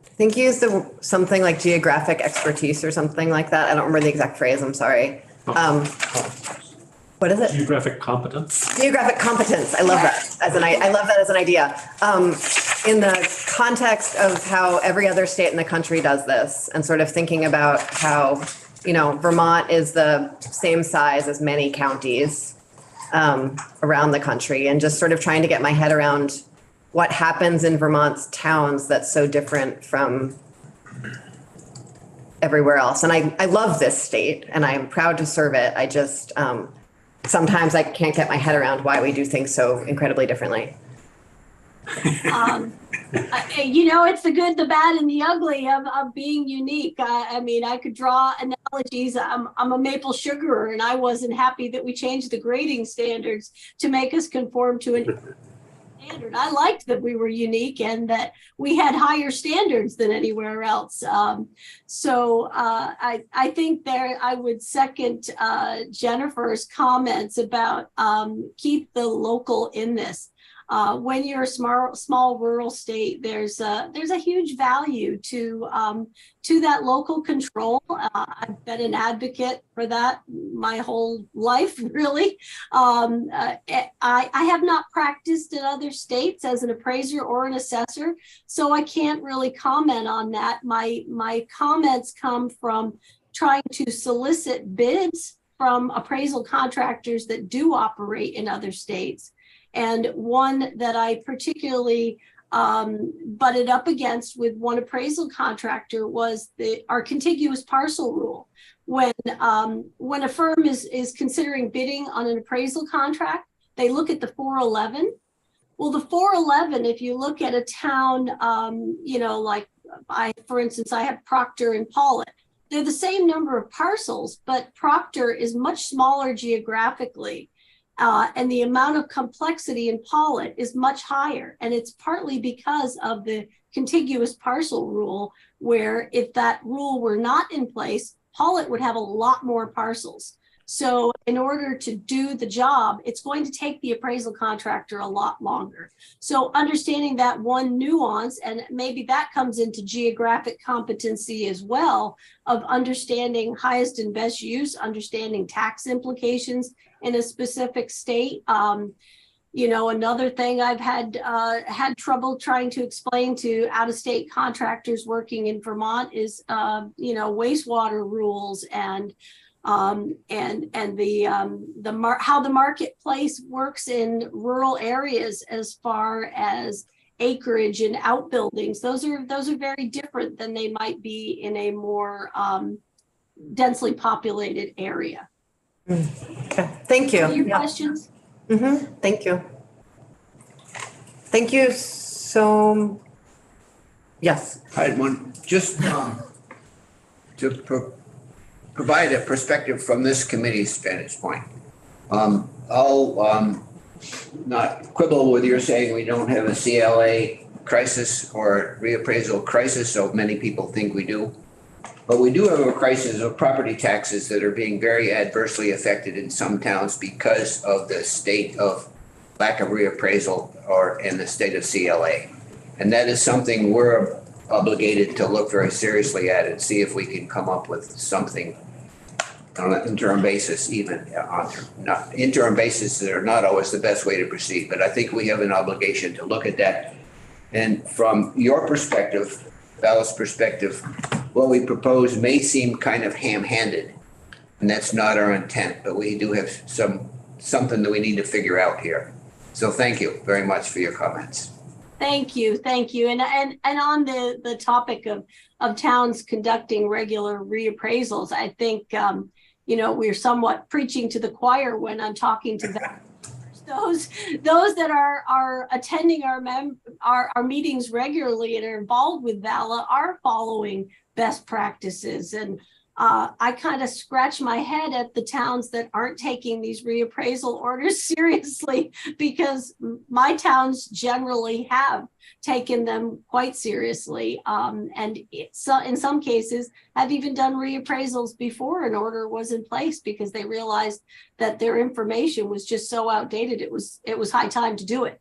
I think you used something like geographic expertise or something like that. I don't remember the exact phrase, I'm sorry. What is it? Geographic competence. Geographic competence, I love that I love that as an idea. In the context of how every other state in the country does this and sort of thinking about how, Vermont is the same size as many counties around the country, and just sort of trying to get my head around what happens in Vermont's towns that's so different from everywhere else. And I love this state and I'm proud to serve it. I just, sometimes I can't get my head around why we do things so incredibly differently. It's the good, the bad, and the ugly of being unique. I could draw analogies. I'm a maple sugarer, and I wasn't happy that we changed the grading standards to make us conform to an standard. I liked that we were unique and that we had higher standards than anywhere else. So I think I would second Jennifer's comments about keep the local in this. When you're a small rural state, there's a huge value to that local control. I've been an advocate for that my whole life, really. I have not practiced in other states as an appraiser or an assessor, so I can't really comment on that. My comments come from trying to solicit bids from appraisal contractors that do operate in other states. And one that I particularly butted up against with one appraisal contractor was our contiguous parcel rule. When a firm is considering bidding on an appraisal contract, they look at the 411. Well, the 411, if you look at a town, like for instance, I have Proctor and Pollitt. They're the same number of parcels, but Proctor is much smaller geographically. And the amount of complexity in Pollitt is much higher. And it's partly because of the contiguous parcel rule, where if that rule were not in place, Pollitt would have a lot more parcels. So in order to do the job, it's going to take the appraisal contractor a lot longer. So understanding that one nuance, and maybe that comes into geographic competency as well, of understanding highest and best use, understanding tax implications in a specific state. Another thing I've had trouble trying to explain to out-of-state contractors working in Vermont is, wastewater rules and how the marketplace works in rural areas as far as acreage and outbuildings. Those are very different than they might be in a more densely populated area. Okay, thank you. Your questions? Thank you. Thank you. So, yes. I had one, just to provide a perspective from this committee's vantage point. I'll not quibble with your saying we don't have a CLA crisis or reappraisal crisis, so many people think we do. But we do have a crisis of property taxes that are being very adversely affected in some towns because of the state of lack of reappraisal in the state of CLA. And that is something we're obligated to look very seriously at and see if we can come up with something on an interim basis, even on interim basis that are not always the best way to proceed. But I think we have an obligation to look at that. And from your perspective, Val's perspective, what we propose may seem kind of ham-handed, and that's not our intent, but we do have something that we need to figure out here. So thank you very much for your comments. Thank you. And on the topic of towns conducting regular reappraisals, I think we're somewhat preaching to the choir when I'm talking to them. Those that are attending our meetings regularly and are involved with VALA are following best practices. And I kind of scratch my head at the towns that aren't taking these reappraisal orders seriously, because my towns generally have taken them quite seriously. And in some cases have even done reappraisals before an order was in place, because they realized that their information was just so outdated. It was high time to do it.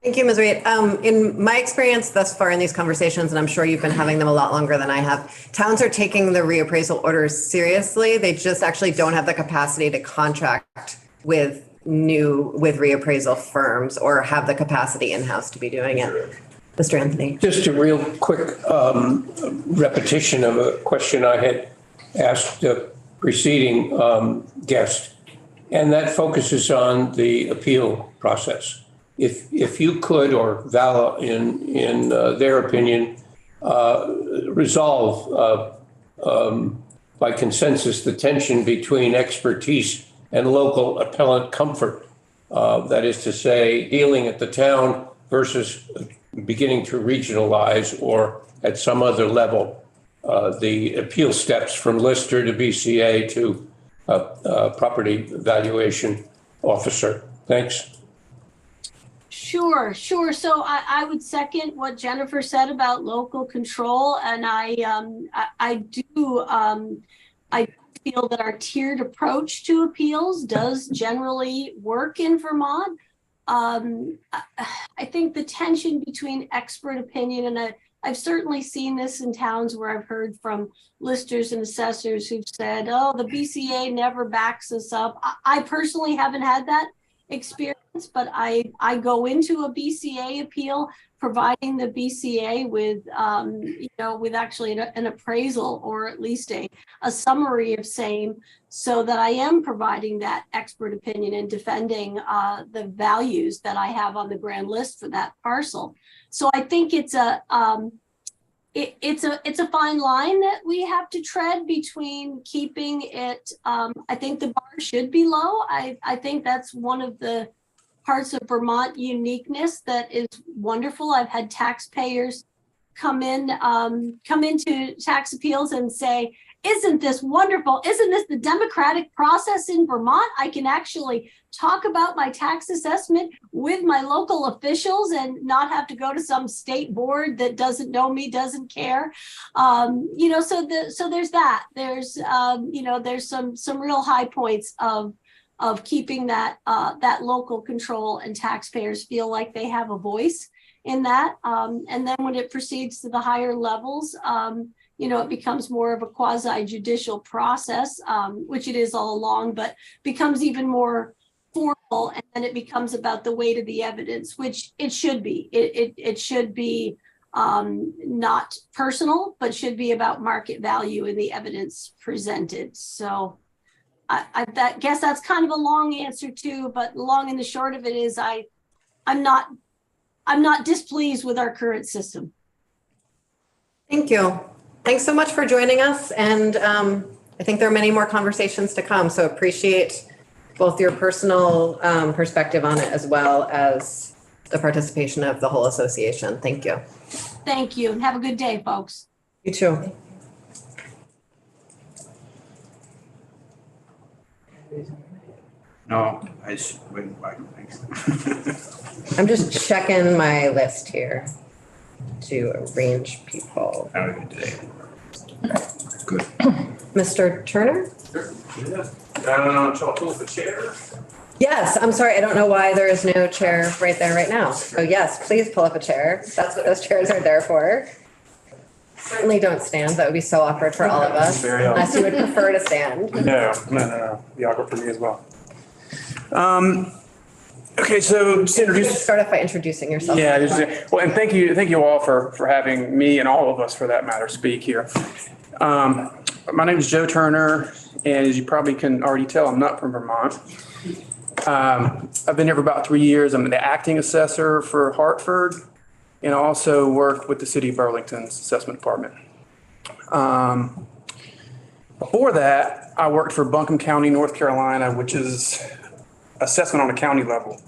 Thank you, Ms. Reed. In my experience thus far in these conversations, and I'm sure you've been having them a lot longer than I have, towns are taking the reappraisal orders seriously. They just actually don't have the capacity to contract with reappraisal firms or have the capacity in-house to be doing it. Mr. Anthony. Just a real quick repetition of a question I had asked the preceding guest, and that focuses on the appeal process. If you could, or VALA in their opinion, resolve by consensus the tension between expertise and local appellant comfort, that is to say, dealing at the town versus beginning to regionalize or at some other level, the appeal steps from Lister to BCA to property valuation officer. Thanks. Sure. So I would second what Jennifer said about local control, and I do feel that our tiered approach to appeals does generally work in Vermont. I think the tension between expert opinion, and I've certainly seen this in towns where I've heard from listers and assessors who've said, oh, the BCA never backs us up. I personally haven't had that experience, but I go into a BCA appeal providing the BCA with, with actually an appraisal or at least a summary of same, so that I am providing that expert opinion and defending the values that I have on the grand list for that parcel. So I think it's a fine line that we have to tread between keeping it. I think the bar should be low. I think that's one of the parts of Vermont uniqueness that is wonderful. I've had taxpayers come into tax appeals and say, isn't this wonderful? Isn't this the democratic process in Vermont? I can actually talk about my tax assessment with my local officials and not have to go to some state board that doesn't know me, doesn't care. So there's that. There's there's some real high points of keeping that local control, and taxpayers feel like they have a voice in that. And then when it proceeds to the higher levels, it becomes more of a quasi judicial process, which it is all along, but becomes even more formal. And then it becomes about the weight of the evidence, which it should be. It should be not personal, but should be about market value in the evidence presented. So I guess that's kind of a long answer too, but the long and the short of it is I'm not displeased with our current system. Thank you. Thanks so much for joining us. And I think there are many more conversations to come. So appreciate both your personal perspective on it as well as the participation of the whole association. Thank you. Thank you. And have a good day, folks. You too. No, I just went back. Thanks. I'm just checking my list here to arrange people. How are you today? Good. Mr. Turner? Shall I pull up a chair? Yes, I'm sorry. I don't know why there is no chair right there right now. So yes, please pull up a chair. That's what those chairs are there for. Certainly don't stand. That would be so awkward for all of us. Very awkward. Unless you would prefer to stand. No. Be awkward for me as well. Okay, so just introduce. Start off by introducing yourself. Yeah, and thank you all for having me and all of us, for that matter, speak here. My name is Joe Turner, and as you probably can already tell, I'm not from Vermont. I've been here for about 3 years. I'm the acting assessor for Hartford, and also work with the City of Burlington's assessment department. Before that, I worked for Buncombe County, North Carolina, which is assessment on a county level.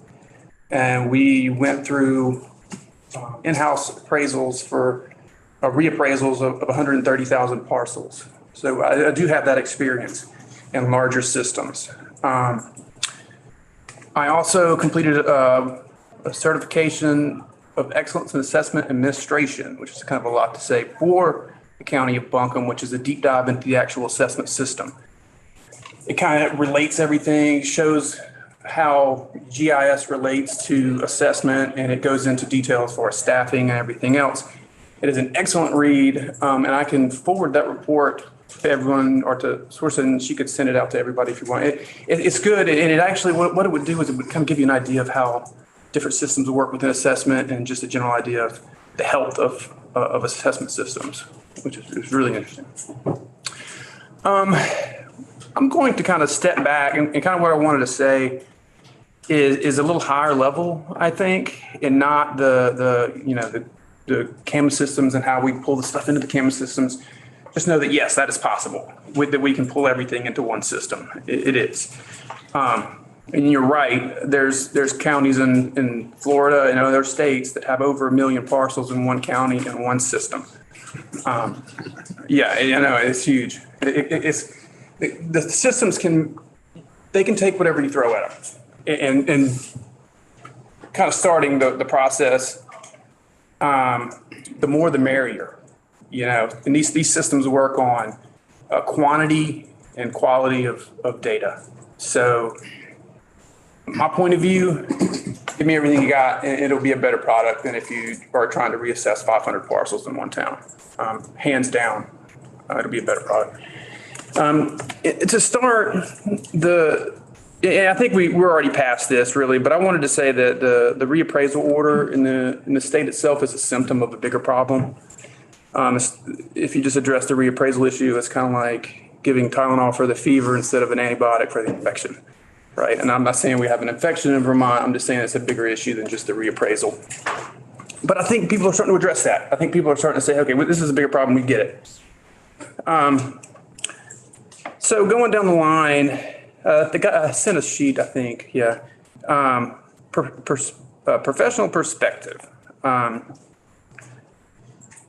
And we went through in-house appraisals for reappraisals of 130,000 parcels. So I do have that experience in larger systems. I also completed a certification of excellence in assessment administration, which is kind of a lot to say, for the county of Buncombe, which is a deep dive into the actual assessment system. It kind of relates everything, shows how GIS relates to assessment, and it goes into details for staffing and everything else. It is an excellent read, and I can forward that report to everyone, or to Sorsa, and she could send it out to everybody if you want. It's good, and it actually, what it would do is it would kind of give you an idea of how different systems work within assessment, and just a general idea of the health of assessment systems, which is really interesting. I'm going to kind of step back, and kind of what I wanted to say is a little higher level, I think, and not the CAMA systems and how we pull the stuff into the CAMA systems. Just know that, yes, that is possible, that we can pull everything into one system. It is. And you're right, there's counties in Florida and other states that have over 1 million parcels in one county and one system. Yeah, I know, it's huge. The systems can take whatever you throw at them. And kind of starting the process, the more the merrier, and these systems work on quantity and quality of data. So my point of view, give me everything you got, and it'll be a better product than if you are trying to reassess 500 parcels in one town. Hands down, it'll be a better product. To start, Yeah, I think we're already past this really, but I wanted to say that the reappraisal order in the state itself is a symptom of a bigger problem. If you just address the reappraisal issue, it's kind of like giving Tylenol for the fever instead of an antibiotic for the infection, right? And I'm not saying we have an infection in Vermont. I'm just saying it's a bigger issue than just the reappraisal. But I think people are starting to address that. I think people are starting to say, okay, well, this is a bigger problem. We get it. So going down the line, the guy sent a sheet, I think. Yeah. Professional perspective.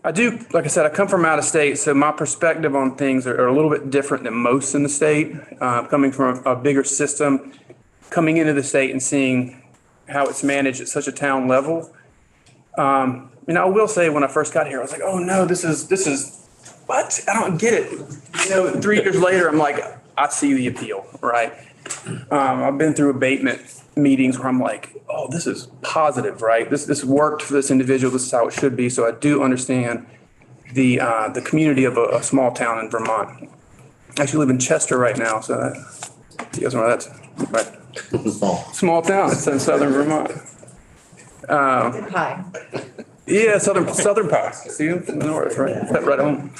I do, like I said, I come from out of state, so my perspective on things are a little bit different than most in the state. Coming from a bigger system, coming into the state and seeing how it's managed at such a town level. I will say when I first got here, I was like, oh no, this is what? I don't get it. 3 years later, I'm like, I see the appeal, right? I've been through abatement meetings where I'm like, oh, this is positive, right? This worked for this individual. This is how it should be. So I do understand the community of a small town in Vermont. I actually live in Chester right now, so you guys know where that's right. Small town. It's in southern Vermont. Hi. Yeah, southern pie. See, from the north, right? Right home.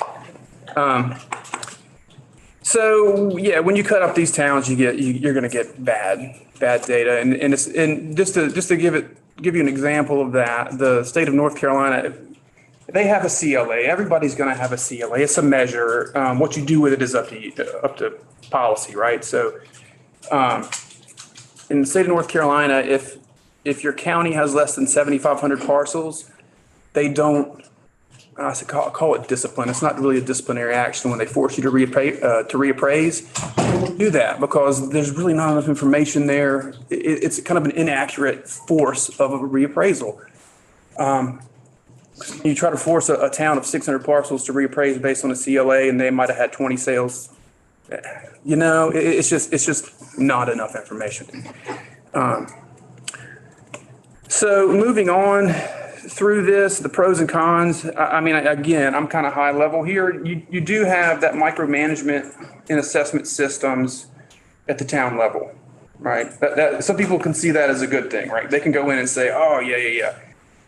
So yeah, when you cut up these towns, you're going to get bad data, and just to give you an example of that, the state of North Carolina, they have a CLA. Everybody's going to have a CLA. It's a measure. What you do with it is up to policy, right? So, in the state of North Carolina, if your county has less than 7,500 parcels, they don't. I call it discipline. It's not really a disciplinary action when they force you to reappraise. They won't do that because there's really not enough information there. It's kind of an inaccurate force of a reappraisal. You try to force a town of 600 parcels to reappraise based on a CLA, and they might have had 20 sales. It's just not enough information. So moving on through this, the pros and cons. I mean, again, I'm kind of high level here. You do have that micromanagement in assessment systems at the town level, right? That some people can see that as a good thing, right? They can go in and say, oh yeah.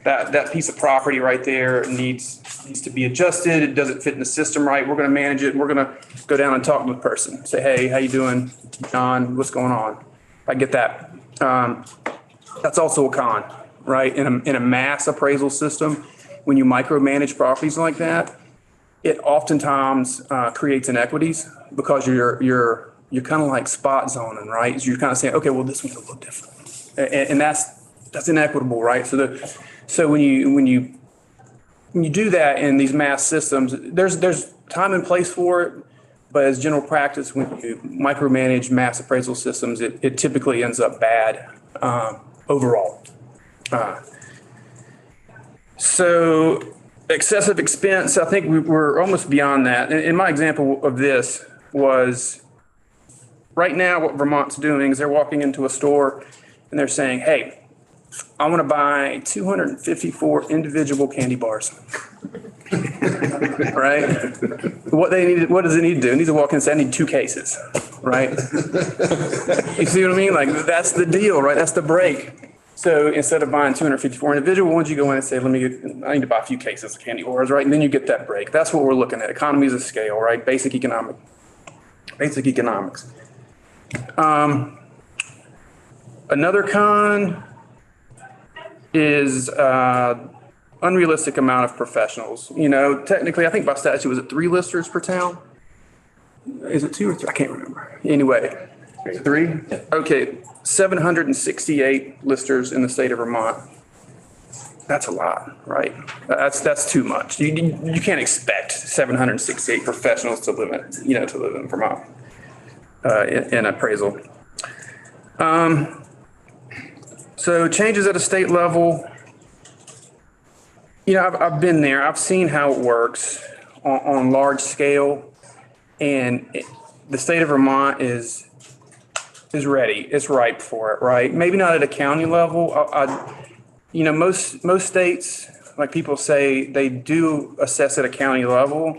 That piece of property right there needs to be adjusted. It doesn't fit in the system right. We're going to manage it. We're going to go down and talk to the person. Say, hey, how you doing, John? What's going on? I get that. That's also a con, right? In a mass appraisal system, when you micromanage properties like that, it oftentimes creates inequities because you're kind of like spot zoning, right? So you're kind of saying, okay, well, this one's a little different, and that's inequitable, right? So when you do that in these mass systems, there's time and place for it, but as general practice, when you micromanage mass appraisal systems, it typically ends up bad overall. So excessive expense, I think we're almost beyond that. And my example of this was right now what Vermont's doing is they're walking into a store and they're saying, hey, I want to buy 254 individual candy bars. Right? What does it need to do? It needs to walk in and say, I need 2 cases, right? You see what I mean? Like that's the deal, right? That's the break. So instead of buying 254 individual ones, you go in and say, I need to buy a few cases of candy bars, right? And then you get that break. That's what we're looking at. Economies of scale, right? Basic economics. Another con is unrealistic amount of professionals. Technically, I think by statute, was it 3 listers per town? Is it 2 or 3? I can't remember. Anyway, 3? Okay, 768 listers in the state of Vermont. That's a lot, right? That's too much. You can't expect 768 professionals to live in Vermont in appraisal. So changes at a state level, I've been there. I've seen how it works on large scale, and the state of Vermont is ready. It's ripe for it, right? Maybe not at a county level. Most states, like people say, they do assess at a county level,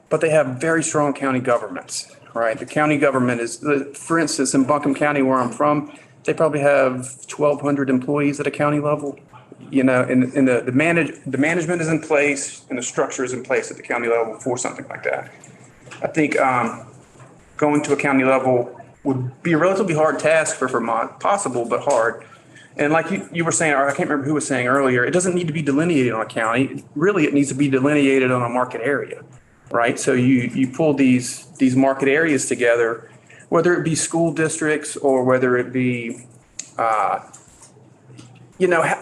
but they have very strong county governments, right? The county government is, for instance, in Buncombe County where I'm from, they probably have 1,200 employees at a county level. You know, and the management is in place and the structure is in place at the county level for something like that. I think going to a county level would be a relatively hard task for Vermont, possible, but hard. And like you were saying, or I can't remember who was saying earlier, it doesn't need to be delineated on a county. Really, it needs to be delineated on a market area, right? So you pull these market areas together, whether it be school districts or whether it be,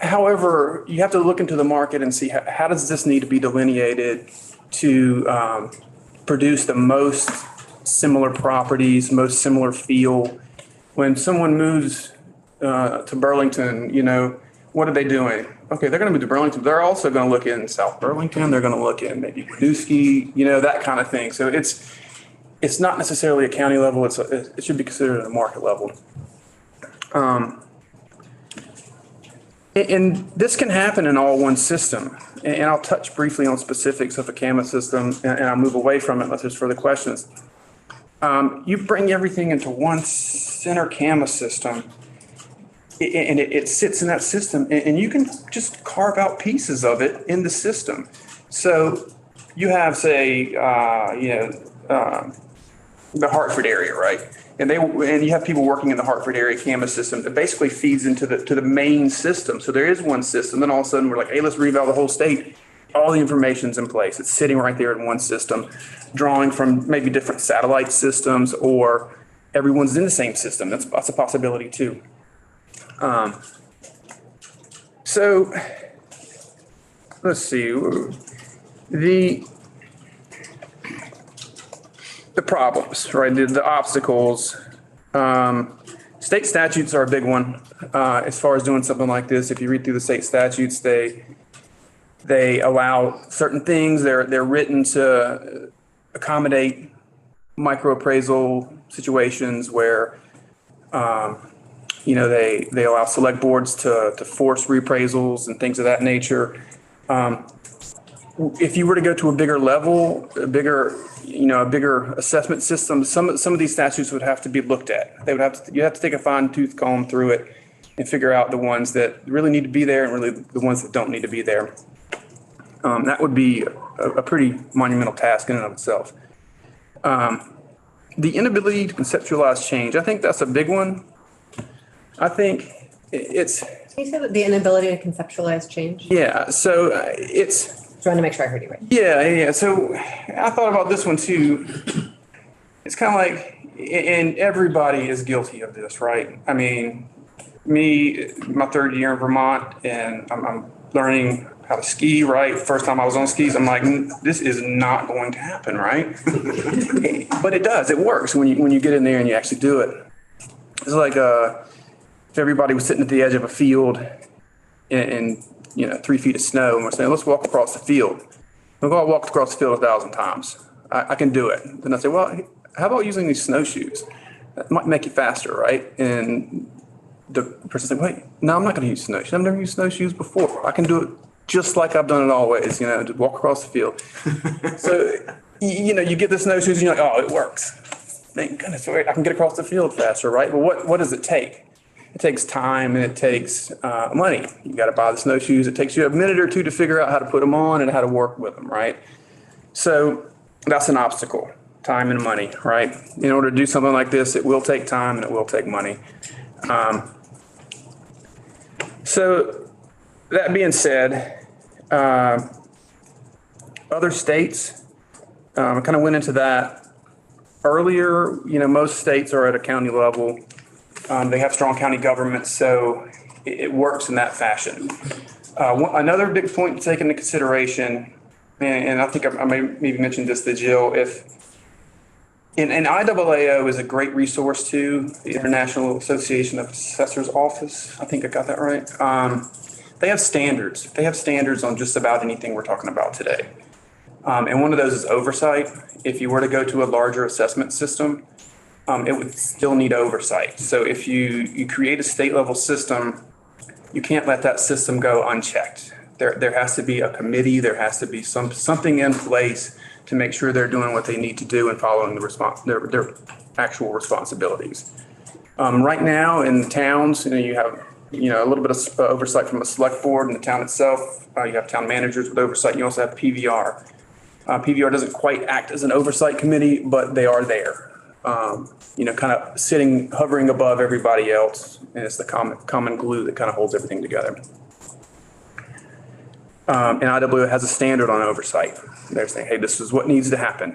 however, you have to look into the market and see how does this need to be delineated to produce the most similar properties, most similar feel. When someone moves to Burlington, what are they doing? Okay, they're going to move to Burlington. They're also going to look in South Burlington. They're going to look in maybe Winooski, that kind of thing. So it's not necessarily a county level. It should be considered at a market level. And this can happen in all one system. And I'll touch briefly on specifics of a CAMA system, and I'll move away from it unless there's further questions. You bring everything into one center CAMA system, and it sits in that system, and you can just carve out pieces of it in the system. So you have, say, the Hartford area, right? And you have people working in the Hartford area CAMA system that basically feeds into the main system. So there is one system. Then all of a sudden we're like, hey, let's reval the whole state. All the information's in place. It's sitting right there in one system, drawing from maybe different satellite systems, or everyone's in the same system. That's a possibility too. So let's see. The problems, right? The obstacles. State statutes are a big one as far as doing something like this. If you read through the state statutes, they allow certain things. They're written to accommodate microappraisal situations where they allow select boards to force reappraisals and things of that nature. If you were to go to a bigger level, a bigger assessment system, some of these statutes would have to be looked at. You have to take a fine tooth comb through it and figure out the ones that really need to be there and really the ones that don't need to be there. That would be a pretty monumental task in and of itself. The inability to conceptualize change, I think that's a big one. I think it's. Can you say that the inability to conceptualize change? Yeah, so it's. Just want to make sure I heard you right. Yeah. So I thought about this one too. It's kind of like, and everybody is guilty of this, right? I mean, my third year in Vermont, and I'm learning how to ski, right? First time I was on skis, I'm like, this is not going to happen, right? But it does. It works when you get in there and you actually do it. It's like if everybody was sitting at the edge of a field and 3 feet of snow, and we're saying, let's walk across the field. We'll go walk across the field 1,000 times. I can do it. Then I say, well, how about using these snowshoes? That might make you faster, right? And the person's like, wait, no, I'm not going to use snowshoes. I've never used snowshoes before. I can do it just like I've done it always, just walk across the field. So, you get the snowshoes and you're like, oh, it works. Thank goodness, I can get across the field faster, right? But what does it take? It takes time and it takes money. You got to buy the snowshoes. It takes you a minute or two to figure out how to put them on and how to work with them, right? So that's an obstacle, time and money, right? In order to do something like this, it will take time and it will take money. So that being said, other states, I kind of went into that earlier. Most states are at a county level. They have strong county governments, so it works in that fashion. Another big point to take into consideration, and I think I maybe mentioned this to Jill, and IAAO is a great resource too, the International Association of Assessors Office. I think I got that right. They have standards. They have standards on just about anything we're talking about today. And one of those is oversight. If you were to go to a larger assessment system, it would still need oversight. So if you create a state level system, you can't let that system go unchecked. There has to be a committee. There has to be something in place to make sure they're doing what they need to do and following their actual responsibilities. Right now in towns, you have, a little bit of oversight from a select board in the town itself. You have town managers with oversight. You also have PVR. PVR doesn't quite act as an oversight committee, but they are there. Kind of hovering above everybody else. And it's the common glue that kind of holds everything together. And IWA has a standard on oversight. They're saying, hey, this is what needs to happen.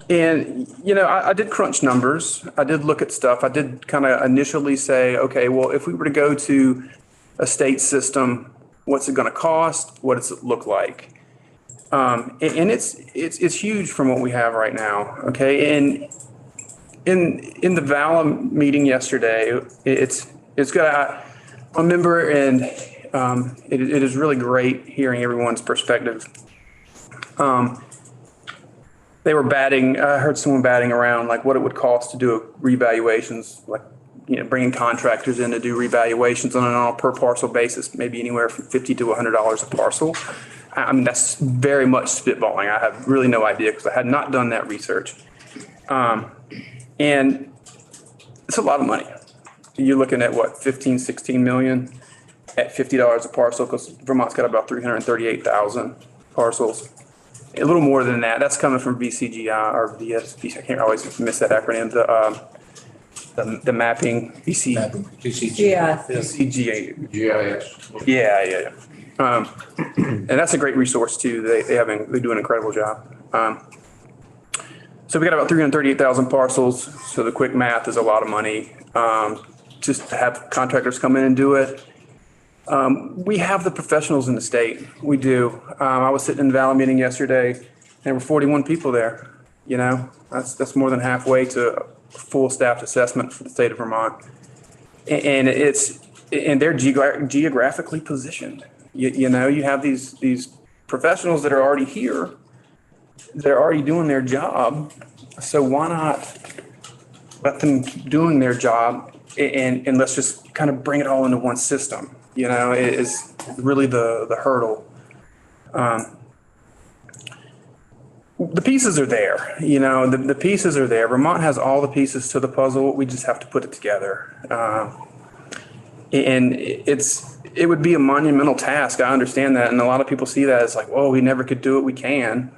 I did crunch numbers. I did look at stuff. I did kind of initially say, okay, well, if we were to go to a state system, what's it going to cost? What does it look like? And it's huge from what we have right now. Okay. And in the VALA meeting yesterday, it's got a member, and it is really great hearing everyone's perspective. They were I heard someone batting around like what it would cost to do revaluations, like, bringing contractors in to do revaluations on a per parcel basis, maybe anywhere from $50 to $100 a parcel. I mean, that's very much spitballing. I have really no idea because I had not done that research. And it's a lot of money. You're looking at what, 15, 16 million at $50 a parcel, because Vermont's got about 338,000 parcels. A little more than that. That's coming from VCGI or VSP. I can't always miss that acronym. The mapping VCGIS. Yeah. And that's a great resource too. They do an incredible job. So we got about 338,000 parcels. So the quick math is a lot of money. Just to have contractors come in and do it. We have the professionals in the state. We do. I was sitting in the VALA meeting yesterday. There were 41 people there. That's more than halfway to a full staff assessment for the state of Vermont. And they're geographically positioned. You have these professionals that are already here. They're already doing their job. So why not let them keep doing their job and let's just kind of bring it all into one system. It is really the hurdle. The pieces are there, the pieces are there. Vermont has all the pieces to the puzzle. We just have to put it together. And it would be a monumental task. I understand that. And a lot of people see that as like, whoa, we never could do it. We can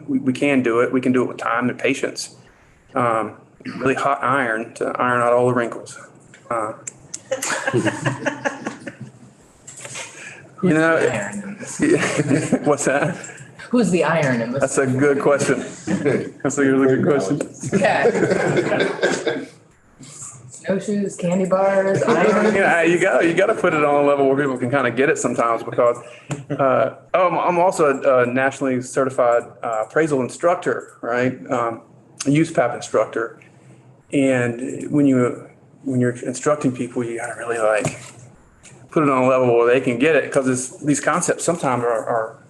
do it. We can do it with time and patience. Really hot iron to iron out all the wrinkles. What's that? Who's the iron in this? That's a good question. That's a really good question. Yeah. Snowshoes, candy bars, iron. Yeah, you got to put it on a level where people can kind of get it sometimes because I'm also a nationally certified appraisal instructor, right? A USPAP instructor. And when you're instructing people, you got to really put it on a level where they can get it, because these concepts sometimes are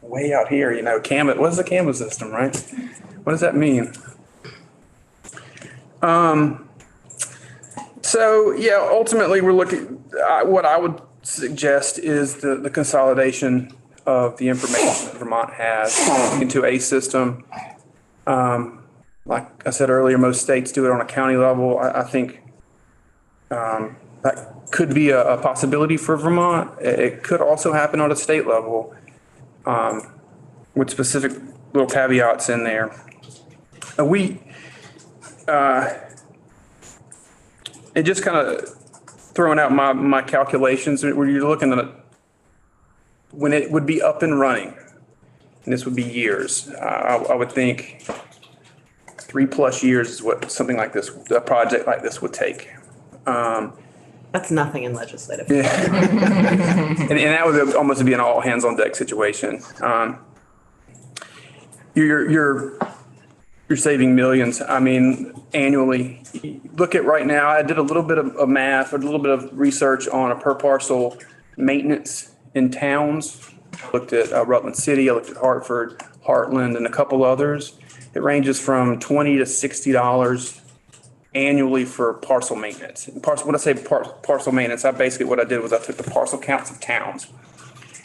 way out here. Canvas. What is a Canvas system, right? What does that mean? So yeah, ultimately we're looking. What I would suggest is the consolidation of the information that Vermont has into a system. Like I said earlier, most states do it on a county level. I think that could be a possibility for Vermont. It could also happen on a state level, with specific little caveats in there. It just kind of throwing out my calculations where you're looking at when it would be up and running, and this would be years. I would think 3+ years is what something like this, a project like this would take. That's nothing in legislative. Yeah. and that would almost be an all hands on deck situation. You're saving millions. I mean, annually. Look at right now, I did a little bit of math, a little bit of research on a per parcel maintenance in towns. I looked at Rutland City, I looked at Hartford, Heartland, and a couple others. It ranges from $20 to $60 annually for parcel maintenance. When I say parcel maintenance, what I did was I took the parcel counts of towns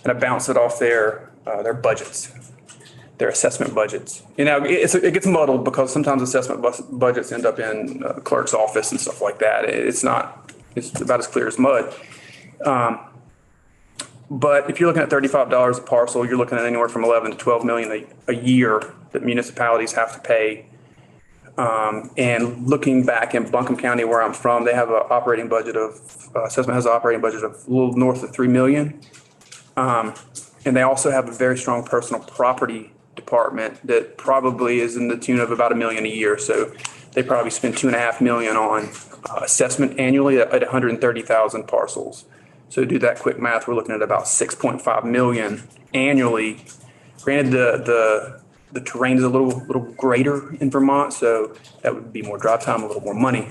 and I bounced it off their their budgets, their assessment budgets. You know, it gets muddled because sometimes assessment budgets end up in clerk's office and stuff like that. It's about as clear as mud. But if you're looking at $35 a parcel, you're looking at anywhere from 11 to 12 million a year that municipalities have to pay. And looking back in Buncombe County, where I'm from, they have an operating budget assessment has an operating budget of a little north of 3 million. And they also have a very strong personal property department that probably is in the tune of about $1 million a year. So they probably spend $2.5 million on assessment annually at 130,000 parcels. So to do that quick math, we're looking at about 6.5 million annually. Granted, the terrain is a little greater in Vermont, so that would be more drive time, a little more money.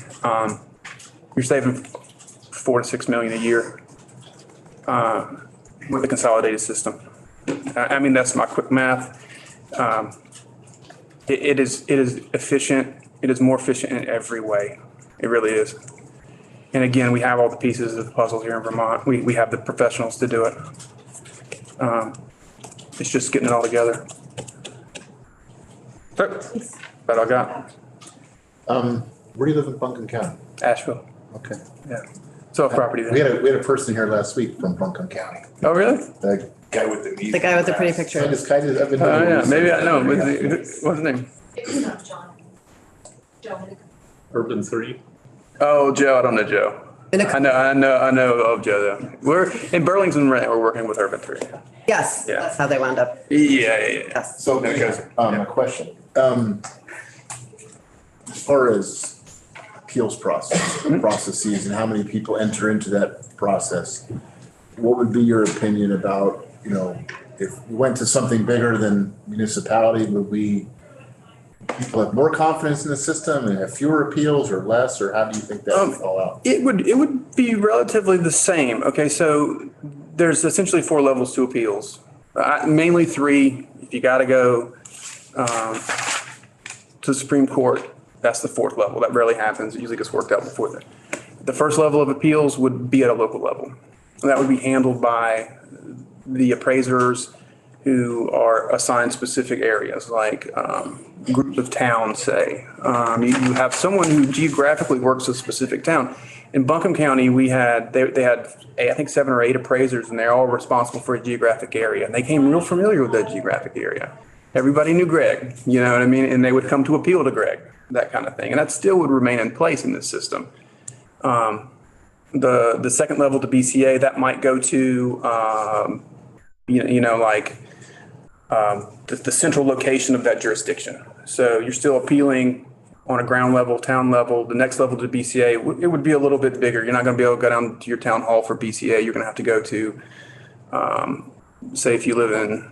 You're saving 4 to 6 million a year with a consolidated system. I mean, that's my quick math. It is efficient. It is more efficient in every way. It really is. And again, we have all the pieces of the puzzle here in Vermont. We have the professionals to do it. It's just getting it all together. That's all I got. Where do you live in Buncombe County? Asheville. Okay. Yeah. So property there. We had a person here last week from Buncombe County. Oh, really? The guy with the meat. The guy with the pretty picture. I've been Oh, yeah, maybe I know. What's his name? Urban 3. Oh, Joe. I don't know Joe. I know of Joe though. We're in Burlington, we're working with Urban 3. Yes, Yeah. that's how they wound up. Yeah. Yes. So, my question, as far as appeals processes and how many people enter into that process, what would be your opinion about, if we went to something bigger than municipality, would people have more confidence in the system and have fewer appeals or less, or how do you think that would fall out? It would be relatively the same. Okay, so there's essentially 4 levels to appeals. Mainly 3. If you got to go to the Supreme Court, that's the 4th level. That rarely happens. It usually gets worked out before that. The first level of appeals would be at a local level. And that would be handled by the appraisers who are assigned specific areas, like groups of towns, say. You have someone who geographically works a specific town. In Buncombe County, they had I think 7 or 8 appraisers, and they're all responsible for a geographic area. And they came real familiar with that geographic area. Everybody knew Greg, you know what I mean? And they would come to appeal to Greg, that kind of thing. And that still would remain in place in this system. The second level to BCA, that might go to, the central location of that jurisdiction. So you're still appealing on a ground level, town level. The next level to BCA, it would be a little bit bigger. You're not going to be able to go down to your town hall for BCA. You're going to have to go to, say, if you live in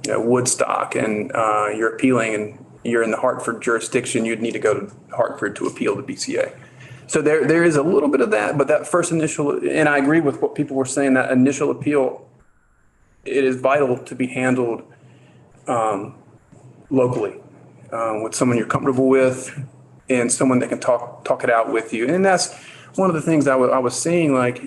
Woodstock and you're appealing and you're in the Hartford jurisdiction, you'd need to go to Hartford to appeal to BCA. So there is a little bit of that, but that first initial, and I agree with what people were saying, that initial appeal, it is vital to be handled locally with someone you're comfortable with and someone that can talk it out with you. And that's one of the things I was seeing, like,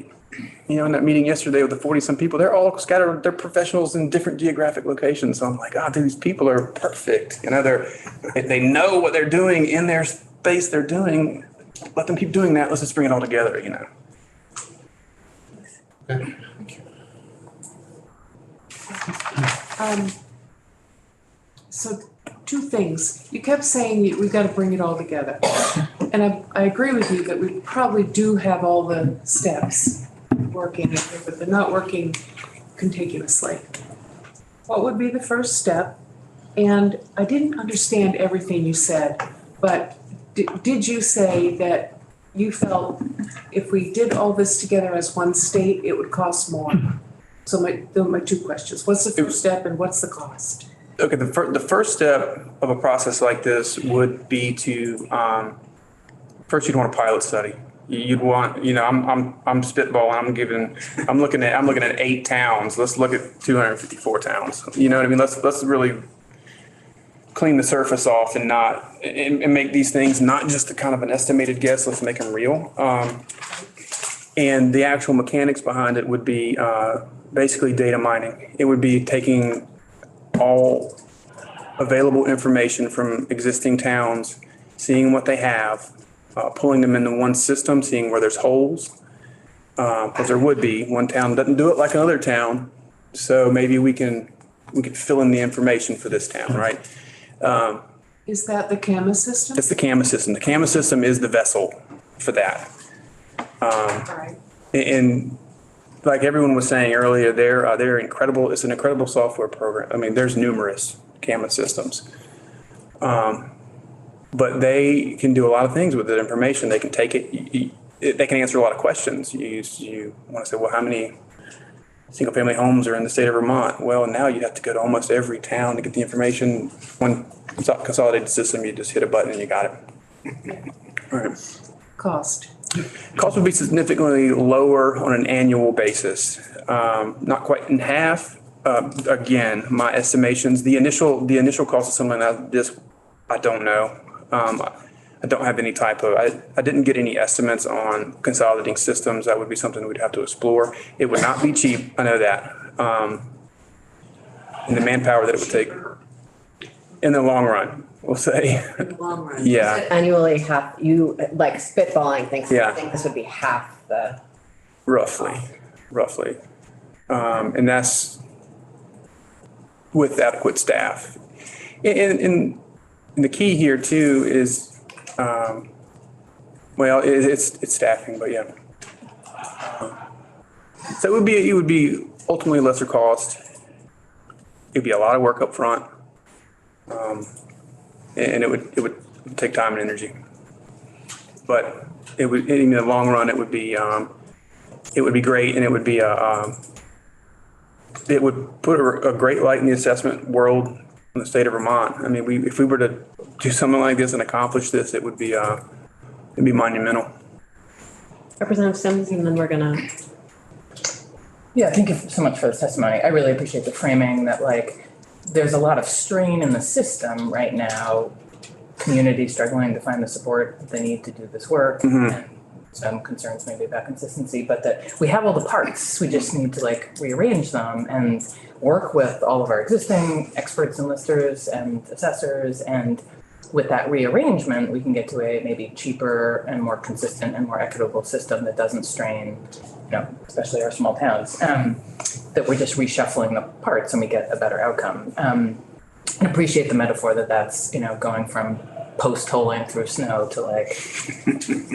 in that meeting yesterday with the 40-some people, they're all scattered, they're professionals in different geographic locations. So I'm like, these people are perfect. They know what they're doing in their space they're doing. Let them keep doing that. Let's just bring it all together, Okay, thank you. So 2 things. You kept saying we've got to bring it all together. And I agree with you that we probably do have all the steps working, but they're not working contiguously. What would be the first step? And I didn't understand everything you said, but did you say that you felt if we did all this together as one state, it would cost more? So my 2 questions. What's the first step and what's the cost? Okay, the first step of a process like this would be to first you'd want a pilot study. You'd want, I'm spitballing. I'm looking at 8 towns. Let's look at 254 towns. You know what I mean? Let's really clean the surface off and make these things not just a kind of an estimated guess. Let's make them real. And the actual mechanics behind it would be basically data mining. It would be taking all available information from existing towns, seeing what they have, pulling them into one system, seeing where there's holes. Because there would be. One town doesn't do it like another town, so maybe we can fill in the information for this town, right? Is that the CAMA system? It's the CAMA system. The CAMA system is the vessel for that. Right. And like everyone was saying earlier, they're incredible. It's an incredible software program. I mean, there's numerous CAMA systems. But they can do a lot of things with that information. They can take it, they can answer a lot of questions. You want to say, well, how many single family homes are in the state of Vermont? Well, now you have to go to almost every town to get the information. One consolidated system, you just hit a button and you got it. All right. Cost. Cost would be significantly lower on an annual basis. Not quite in half. Again, my estimations, the initial cost of something like this, I don't know. I don't have any type of, I didn't get any estimates on consolidating systems. That would be something we'd have to explore. It would not be cheap. I know that. And the manpower that it would take in the long run, we'll say. In the long run. Yeah. You said annually half, you like spitballing things. Yeah. I think this would be half the. Roughly. And that's with adequate staff. And the key here too is, well, it's staffing, but yeah. So it would be ultimately lesser cost. It'd be a lot of work up front. And it would take time and energy. But in the long run, it would be great, and it would be it would put a great light in the assessment world in the state of Vermont. I mean, if we were to do something like this and accomplish this, it would be it'd be monumental. Representative Sims, and then we're gonna. Yeah, thank you so much for this testimony. I really appreciate the framing that like there's a lot of strain in the system right now. Communities struggling to find the support that they need to do this work. Mm-hmm. And some concerns maybe about consistency, but that we have all the parts. We just need to like rearrange them and work with all of our existing experts and listers and assessors. And with that rearrangement, we can get to a maybe cheaper and more consistent and more equitable system that doesn't strain, especially our small towns, that we're just reshuffling the parts and we get a better outcome. And appreciate the metaphor that's, going from post-holing through snow to like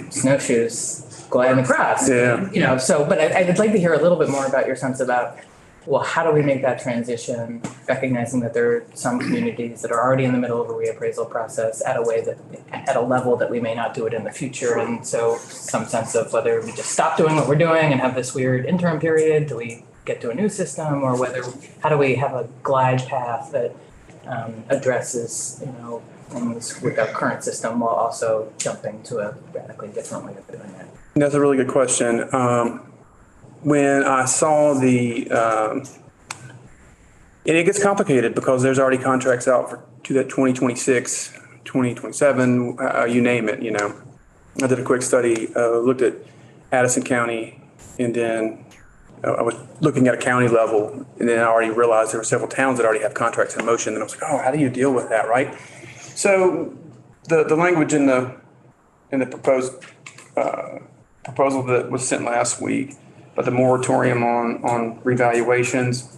snowshoes gliding across. Yeah. But I'd like to hear a little bit more about your sense about, well, how do we make that transition, recognizing that there are some communities that are already in the middle of a reappraisal process at a level that we may not do it in the future. And so some sense of whether we just stop doing what we're doing and have this weird interim period, do we get to a new system, or how do we have a glide path that addresses, things with our current system while also jumping to a radically different way of doing it? That's a really good question. When I saw and it gets complicated because there's already contracts out to that 2026, 2027, you name it, I did a quick study, looked at Addison County, and then I was looking at a county level, and then I already realized there were several towns that already have contracts in motion, and I was like, oh, how do you deal with that, right? So the language in the proposed proposal that was sent last week, but the moratorium on revaluations,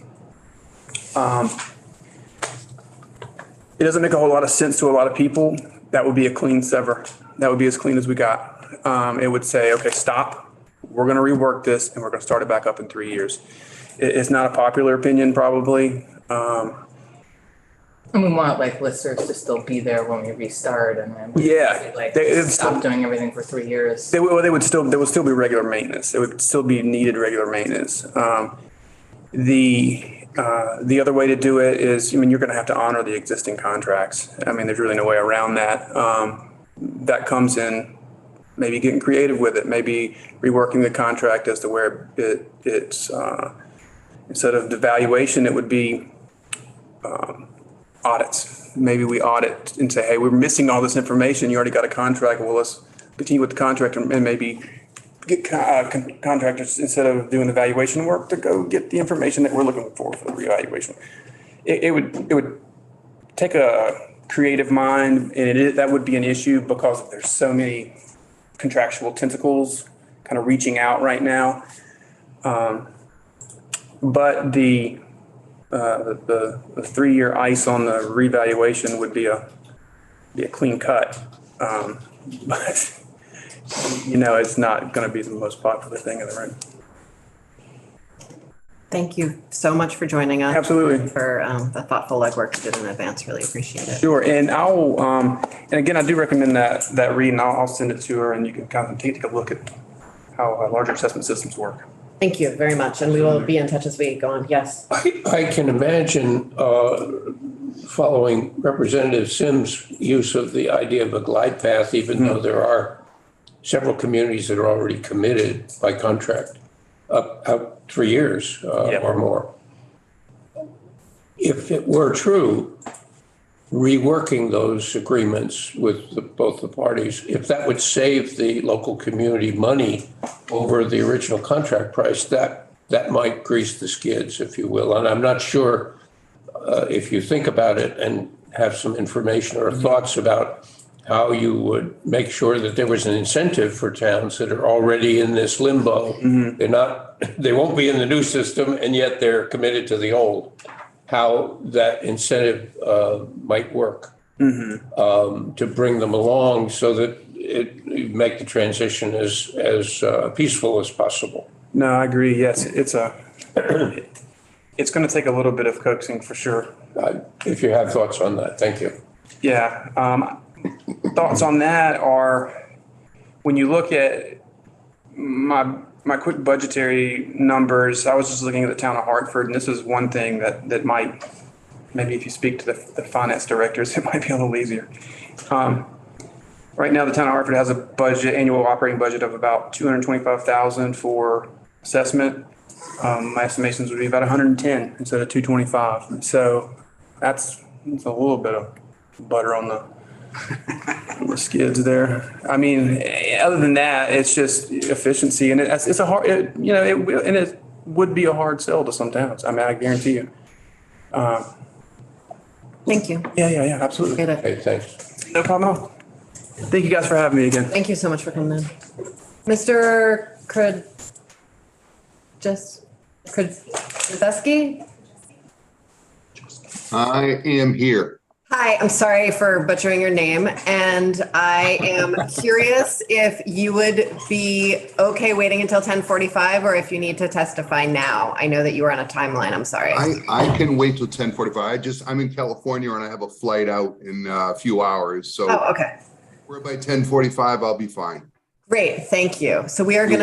it doesn't make a whole lot of sense to a lot of people. That would be a clean sever. That would be as clean as we got. It would say, okay, stop. We're going to rework this and we're going to start it back up in 3 years. It's not a popular opinion, probably. And we want like listers to still be there when we restart, and then stop doing everything for 3 years. There would still be regular maintenance. There would still be needed regular maintenance. The other way to do it is, you're going to have to honor the existing contracts. There's really no way around that. That comes in maybe getting creative with it, maybe reworking the contract as to where it's instead of devaluation, it would be audits. Maybe we audit and say, hey, we're missing all this information. You already got a contract. Well, let's continue with the contract and maybe get contractors, instead of doing evaluation work, to go get the information that we're looking for the reevaluation. it would take a creative mind, and that would be an issue because there's so many contractual tentacles kind of reaching out right now. But the 3-year ice on the revaluation would be a clean cut. But it's not going to be the most popular thing in the room. Thank you so much for joining us. Absolutely. For the thoughtful legwork you did in advance. Really appreciate it. Sure. And I'll, and again, I do recommend that read, and I'll send it to her, and you can kind of take a look at how larger assessment systems work. Thank you very much. And we will be in touch as we go on. Yes. I can imagine following Representative Sims' use of the idea of a glide path, even though there are several communities that are already committed by contract up 3 years or more. If it were true, reworking those agreements with both the parties, if that would save the local community money over the original contract price, that might grease the skids, if you will. And I'm not sure if you think about it and have some information or thoughts about how you would make sure that there was an incentive for towns that are already in this limbo. They won't be in the new system, and yet they're committed to the old. How that incentive might work to bring them along so that you make the transition as peaceful as possible. No, I agree. Yes, it's going to take a little bit of coaxing for sure. If you have thoughts on that, thank you. Yeah. Thoughts on that are, when you look at my quick budgetary numbers, I was just looking at the town of Hartford, and this is one thing that might, maybe if you speak to the finance directors, it might be a little easier. Right now, the town of Hartford has a annual operating budget of about $225,000 for assessment. My estimations would be about 110 instead of 225. So that's a little bit of butter on the skids there. I mean, other than that, it's just efficiency, and it's a hard, it would be a hard sell to some towns. I mean, I guarantee you. Thank you. Yeah, absolutely. Okay, thanks. No problem at all. Thank you guys for having me again. Thank you so much for coming in. Mr. Krzyzewski? I am here. Hi, I'm sorry for butchering your name, and I am curious if you would be okay waiting until 10:45 or if you need to testify now. I know that you were on a timeline. I'm sorry. I can wait till 10:45. I'm in California and I have a flight out in a few hours. So oh, okay. we're by 10:45, I'll be fine. Great, thank you. So we are going to